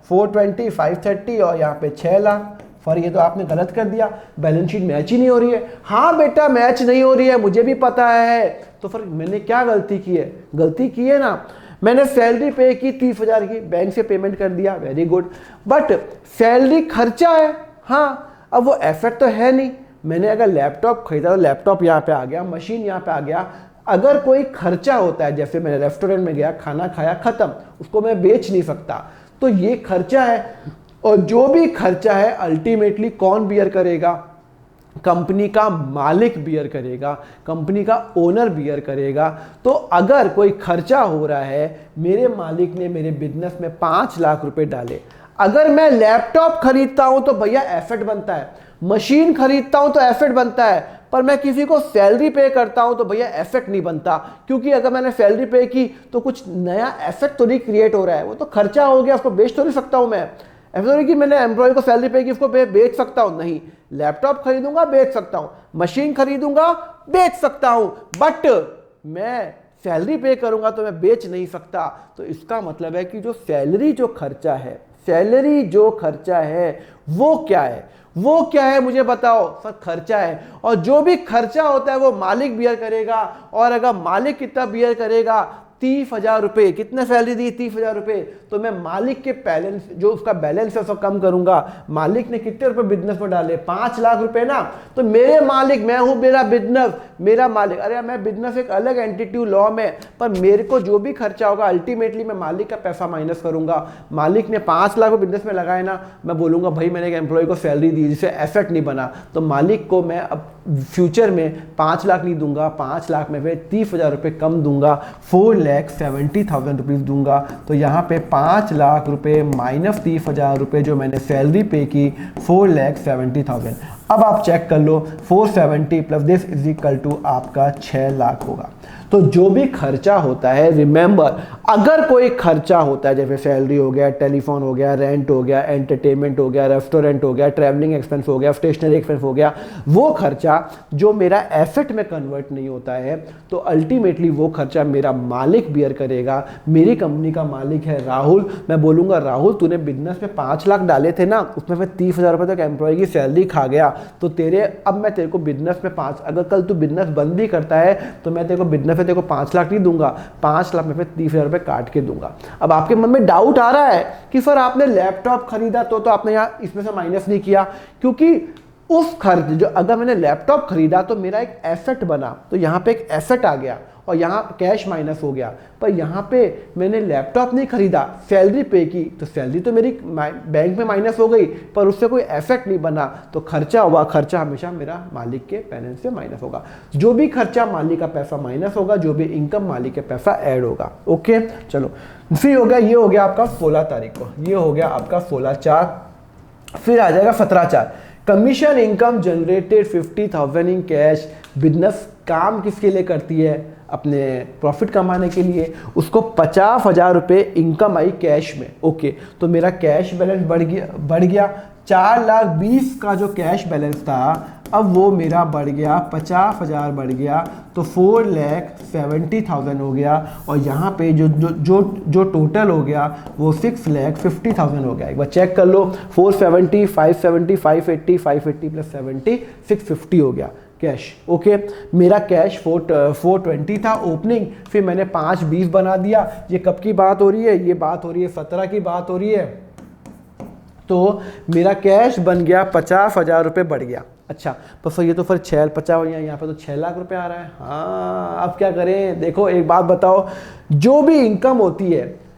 420, 530 और यहाँ पे 6 लाख। फॉर ये तो आपने गलत कर दिया, बैलेंस शीट मैच ही नहीं हो रही है। हाँ बेटा मैच नहीं हो रही है, मुझे भी पता है, तो फिर मैंने क्या गलती की है, गलती की है ना, मैंने सैलरी पे की 30,000 की, बैंक से पेमेंट कर दिया, वेरी गुड, बट सैलरी खर्चा है। हाँ, अब वो एसेट तो है नहीं। मैंने अगर लैपटॉप खरीदा तो लैपटॉप यहाँ पे आ गया, मशीन यहाँ पे आ गया। अगर कोई खर्चा होता है, जैसे मैंने रेस्टोरेंट में गया, खाना खाया, खत्म, उसको मैं बेच नहीं सकता, तो ये खर्चा है। और जो भी खर्चा है अल्टीमेटली कौन बियर करेगा, कंपनी का मालिक बियर करेगा, कंपनी का ओनर बियर करेगा। तो अगर कोई खर्चा हो रहा है, मेरे मालिक ने मेरे बिजनेस में 5 लाख रुपए डाले, अगर मैं लैपटॉप खरीदता हूं तो भैया एसेट बनता है, मशीन खरीदता हूं तो एसेट बनता है, पर मैं किसी को सैलरी पे करता हूं तो भैया एसेट नहीं बनता, क्योंकि अगर मैंने सैलरी पे की तो कुछ नया एसेट तो नहीं क्रिएट हो रहा है, वो तो खर्चा हो गया, उसको बेच तो नहीं सकता हूं मैं। ऐसा नहीं कि मैंने एम्प्लॉय को सैलरी पे की उसको बेच सकता हूं, नहीं, लैपटॉप खरीदूंगा बेच सकता हूं, मशीन खरीदूंगा बेच सकता हूं, बट मैं सैलरी पे करूंगा तो मैं बेच नहीं सकता। तो इसका मतलब है कि जो सैलरी जो खर्चा है, सैलरी जो खर्चा है वो क्या है, वो क्या है मुझे बताओ। सर खर्चा है, और जो भी खर्चा होता है वो मालिक बियर करेगा। और अगर मालिक कितना बियर करेगा 30,000 रुपये, कितने सैलरी दी 30,000 रुपये, तो मैं मालिक के बैलेंस जो उसका बैलेंस है उसको कम करूंगा। मालिक ने कितने रुपए बिजनेस में डाले 5 लाख रुपए ना, तो मेरे मालिक मैं हूं, मेरा बिजनेस मेरा मालिक, अरे मैं बिजनेस एक अलग एंटिटी लॉ में, पर मेरे को जो भी खर्चा होगा अल्टीमेटली मैं मालिक का पैसा माइनस करूंगा। मालिक ने 5 लाख बिजनेस में लगाए ना, मैं बोलूंगा भाई मैंने एक एम्प्लॉय को सैलरी दी जिससे एसेट नहीं बना, तो मालिक को मैं अब फ्यूचर में 5 लाख नहीं दूंगा, 5 लाख में फिर 30,000 रुपये कम दूंगा, 4,70,000 रुपीज़ दूंगा। तो यहाँ पे 5 लाख रुपए माइनस 30,000 रुपये जो मैंने सैलरी पे की 4,70,000। अब आप चेक कर लो 470 plus this is equal to आपका 6 लाख होगा। तो जो भी खर्चा होता है, रिमेंबर, अगर कोई खर्चा होता है जैसे सैलरी हो गया, टेलीफोन हो गया, रेंट हो गया, एंटरटेनमेंट हो गया, रेस्टोरेंट हो गया, ट्रैवलिंग एक्सपेंस हो गया, स्टेशनरी एक्सपेंस हो गया, वो खर्चा जो मेरा एसेट में कन्वर्ट नहीं होता है, तो अल्टीमेटली वो खर्चा मेरा मालिक बियर करेगा। मेरी कंपनी का मालिक है राहुल, मैं बोलूँगा राहुल तूने बिजनेस में 5 लाख डाले थे ना, उसमें फिर 30,000 रुपये तक एम्प्लॉय की सैलरी खा गया, तो अब मैं तेरे को बिजनेस में 5, अगर कल तू बिजनेस बंद भी करता है तो मैं तेरे को बिजनेस में तेरे को 5 लाख नहीं दूंगा, 5 लाख में फिर 30,000 रुपये काट के दूंगा। अब आपके मन में डाउट आ रहा है कि सर आपने लैपटॉप खरीदा तो आपने यहाँ इसमें से माइनस नहीं किया, क्योंकि उस खर्च जो, अगर मैंने लैपटॉप खरीदा तो मेरा एक एसेट बना, तो यहाँ पे एक एसेट आ गया और यहाँ कैश माइनस हो गया, पर यहाँ पे मैंने लैपटॉप नहीं खरीदा, सैलरी पे की, तो सैलरी तो मेरी बैंक में माइनस हो गई, पर उससे कोई एसेट नहीं बना, तो खर्चा हुआ, खर्चा हमेशा मेरा मालिक के बैलेंस से माइनस होगा। जो भी खर्चा मालिक का पैसा माइनस होगा, जो भी इनकम मालिक का पैसा ऐड होगा। ओके, चलो फिर हो गया, ये हो गया आपका 16 तारीख को, ये हो गया आपका 16/4। फिर आ जाएगा 17/4, commission income generated 50,000 in cash. Business काम किसके लिए करती है? अपने प्रॉफिट कमाने के लिए। उसको 50,000 रुपये इनकम आई कैश में। ओके, तो मेरा कैश बैलेंस बढ़ गया 4,20,000 का जो कैश बैलेंस था, अब वो मेरा बढ़ गया 50,000 बढ़ गया, तो 4,70,000 हो गया, और यहाँ पे जो टोटल हो गया वो 6,50,000 हो गया। एक बार चेक कर लो, 470, 570, 580 प्लस 70, 650 हो गया कैश। ओके, मेरा कैश 420 था ओपनिंग, फिर मैंने 5,20 बना दिया। ये कब की बात हो रही है? ये बात हो रही है 17 की बात हो रही है। तो मेरा कैश बन गया 50,000 रुपये बढ़ गया। अच्छा, तो फिर ये तो फिर 6,50 यहाँ पे तो 6 लाख रुपए आ रहा है। हाँ, अब क्या करें? देखो एक बात बताओ, जो भी इनकम होती है,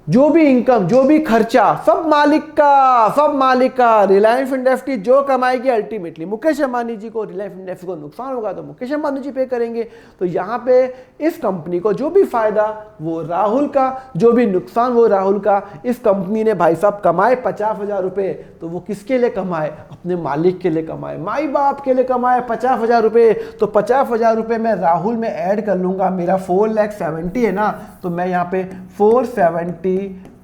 जो भी इनकम, जो भी खर्चा, सब मालिक का। रिलायंस इंडस्ट्री जो कमाएगी अल्टीमेटली मुकेश अंबानी जी को, रिलायंस इंडस्ट्री को नुकसान होगा तो मुकेश अंबानी जी पे करेंगे। तो यहाँ पे इस कंपनी को जो भी फायदा वो राहुल का, जो भी नुकसान वो राहुल का। इस कंपनी ने भाई साहब कमाए 50,000 रुपये, तो वो किसके लिए कमाए? अपने मालिक के लिए कमाए, माई बाप के लिए कमाए 50,000 रुपये। तो 50,000 रुपये मैं राहुल में ऐड कर लूँगा, मेरा 4,70,000 है ना, तो मैं यहाँ पे 470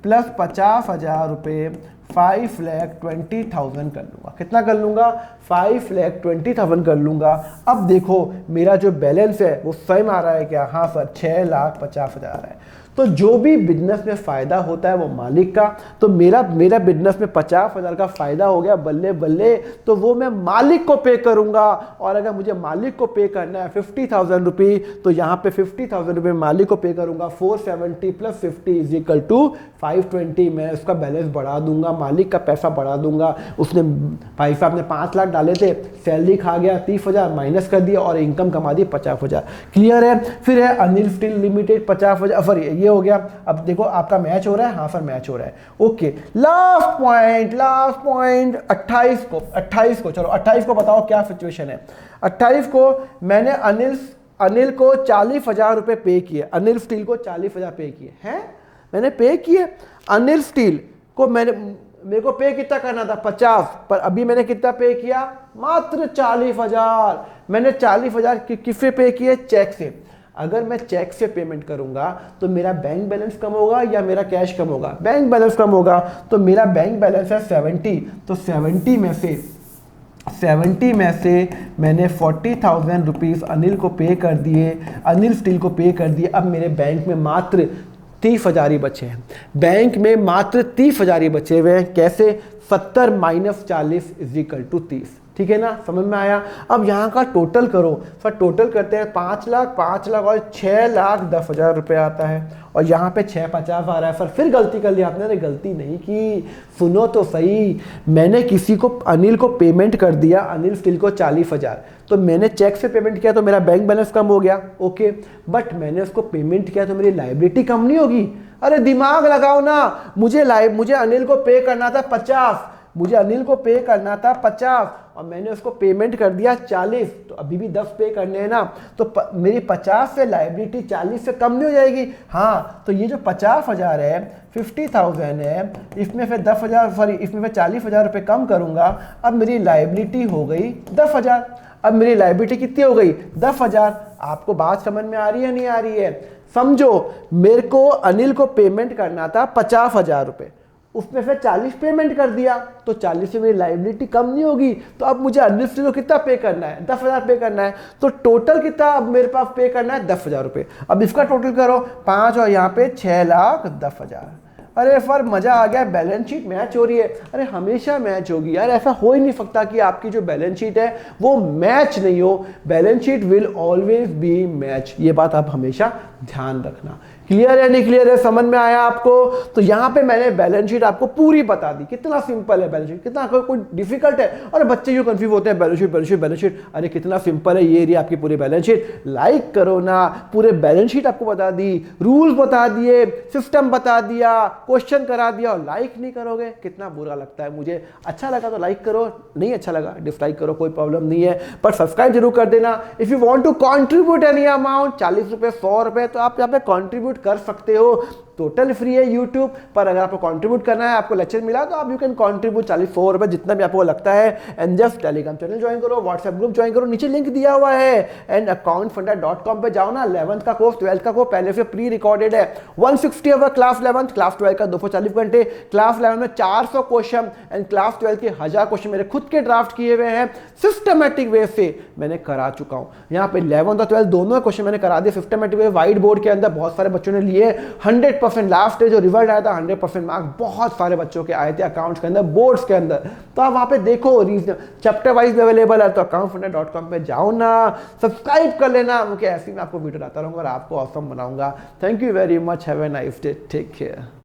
प्लस 50,000 रुपये 5,20,000 कर लूँगा। कितना कर लूँगा? 5,20,000 कर लूँगा। अब देखो मेरा जो बैलेंस है वो सही में आ रहा है क्या? हाँ सर, 6,50,000 आ रहा है। तो जो भी बिजनेस में फ़ायदा होता है वो मालिक का। तो मेरा बिजनेस में 50,000 का फ़ायदा हो गया, बल्ले बल्ले, तो वो मैं मालिक को पे करूँगा। और अगर मुझे मालिक को पे करना है 50,000 रुपये, तो यहाँ पे 50,000 रुपये मालिक को पे करूँगा। 470 प्लस 50 इज इक्वल टू 520। मैं उसका बैलेंस बढ़ा दूंगा, मालिक का पैसा बढ़ा दूंगा। उसने भाई साहब ने 5 लाख डाले थे, सैलरी खा गया 30,000, माइनस कर दिया और इनकम कमा दी 50,000। क्लियर है? फिर है अनिल स्टील लिमिटेड 50,000। सॉरी, ये हो गया। अब देखो आपका मैच हो रहा है। हाँ सर मैच हो रहा है। ओके, लास्ट पॉइंट 28 को चलो 28 को बताओ क्या सिचुएशन है। 28 को मैंने अनिल को 40,000 रुपये पे किए, अनिल स्टील को 40,000 पे किए हैं, मैंने पे किए। अनिल स्टील को मेरे को पे कितना करना था? 50, पर अभी मैंने कितना पे किया? मात्र 40,000। मैंने 40,000 किससे पे किए? चेक से। अगर मैं चेक से पेमेंट करूंगा तो मेरा बैंक बैलेंस कम होगा या मेरा कैश कम होगा? बैंक बैलेंस कम होगा। तो मेरा बैंक बैलेंस है 70, तो 70 में से मैंने 40,000 रुपीज़ अनिल को पे कर दिए, अनिल स्टील को पे कर दिए। अब मेरे बैंक में मात्र 30,000 ही बचे हैं। बैंक में मात्र 30,000 ही बचे हुए हैं। कैसे? 70 माइनस 40 इज इक्वल टू 30। ठीक है ना, समझ में आया? अब यहाँ का टोटल करो। सर टोटल करते हैं 5 लाख और 6,10,000 रुपये आता है, और यहाँ पे 650 आ रहा है। सर फिर गलती कर ली आपने। अरे गलती नहीं की, सुनो तो सही। मैंने किसी को, अनिल को पेमेंट कर दिया, अनिल स्टील को 40,000, तो मैंने चेक से पेमेंट किया तो मेरा बैंक बैलेंस कम हो गया। ओके, बट मैंने उसको पेमेंट किया तो मेरी लायबिलिटी कम नहीं होगी? अरे दिमाग लगाओ ना। मुझे अनिल को पे करना था 50, मुझे अनिल को पे करना था 50, और मैंने उसको पेमेंट कर दिया 40, तो अभी भी 10 पे करने हैं ना, तो मेरी 50 से लाइबिलिटी 40 से कम नहीं हो जाएगी? हाँ, तो ये जो 50,000 है, 50,000 है, इसमें फिर 10,000, सॉरी इसमें मैं 40,000 रुपये कम करूंगा। अब मेरी लाइबिलिटी हो गई 10,000। अब मेरी लाइबिलिटी कितनी हो गई? 10,000। आपको बात समझ में आ रही है नहीं आ रही है? समझो, मेरे को अनिल को पेमेंट करना था 50,000 रुपये, उसमें फिर 40 पेमेंट कर दिया, तो 40 से मेरी लाइबिलिटी कम नहीं होगी। तो अब मुझे अनिल से तो कितना पे करना है? 10,000 पे करना है। तो टोटल कितना अब मेरे पास पे करना है? 10,000 रुपये। अब इसका टोटल करो 5 और यहाँ पे 6,10,000। अरे फर मजा आ गया, बैलेंस शीट मैच हो रही है। अरे हमेशा मैच होगी यार, ऐसा हो ही नहीं सकता कि आपकी जो बैलेंस शीट है वो मैच नहीं हो। Balance sheet will always be match, ये बात आप हमेशा ध्यान रखना। क्लियर है नहीं क्लियर है? समझ में आया आपको? तो यहाँ पे मैंने बैलेंस शीट आपको पूरी बता दी। कितना सिंपल है बैलेंस शीट, कितना कोई डिफिकल्ट है? और बच्चे जो कंफ्यूज होते हैं balance sheet balance sheet balance sheet, अरे कितना सिंपल है, ये रही आपकी पूरी बैलेंस शीट। लाइक करो ना, पूरे बैलेंस शीट आपको बता दी, रूल्स बता दिए, सिस्टम बता दिया, क्वेश्चन करा दिया, और लाइक नहीं करोगे? कितना बुरा लगता है मुझे। अच्छा लगा तो लाइक करो, नहीं अच्छा लगा डिसलाइक करो, कोई प्रॉब्लम नहीं है, पर सब्सक्राइब जरूर कर देना। If you want to contribute any amount, 40 रुपए 100 रुपए, तो आप यहाँ पे कंट्रीब्यूट कर सकते हो। टोटल फ्री है यूट्यूब पर, अगर आपको कंट्रीब्यूट करना है, आपको लेक्चर मिला तो आप यू कैन कंट्रीब्यूट 40-100 रुपए जितना भी आपको लगता है। And just Telegram channel join करो, व्हाट्सएप ग्रुप ज्वाइन करो, नीचे लिंक दिया हुआ है। एंड accountfunda.com पे जाओ ना, 11th का कोर्स 12th का कोर्स पहले से प्री रिकॉर्डेड है। 160 ओवर क्लास 11th, क्लास 12 का 240 घंटे, क्लास 11 में 400 क्वेश्चन एंड क्लास 12 के 1000 क्वेश्चन मेरे खुद के ड्राफ्ट किए हुए हैं, सिस्टमैटिक वे से मैंने करा चुका हूं। यहाँ पे 11th और 12th दोनों क्वेश्चन मैंने करा दिए सिस्टमैटिक वे, व्हाइट बोर्ड के अंदर बहुत सारे बच्चों ने लिए 100%। लास्ट जो रिजल्ट आया था 100% मार्क्स बहुत सारे बच्चों के आए थे अकाउंट्स के अंदर, बोर्ड्स के अंदर। तो आप वहां पे देखो, रीजन चैप्टर वाइज अवेलेबल है, तो accountfunda.com पे जाओ ना, सब्सक्राइब कर लेना, क्योंकि ऐसे ही मैं आपको वीडियो लाता रहूंगा और आपको ऑसम बनाऊंगा। Thank you very much, have a nice day, take care.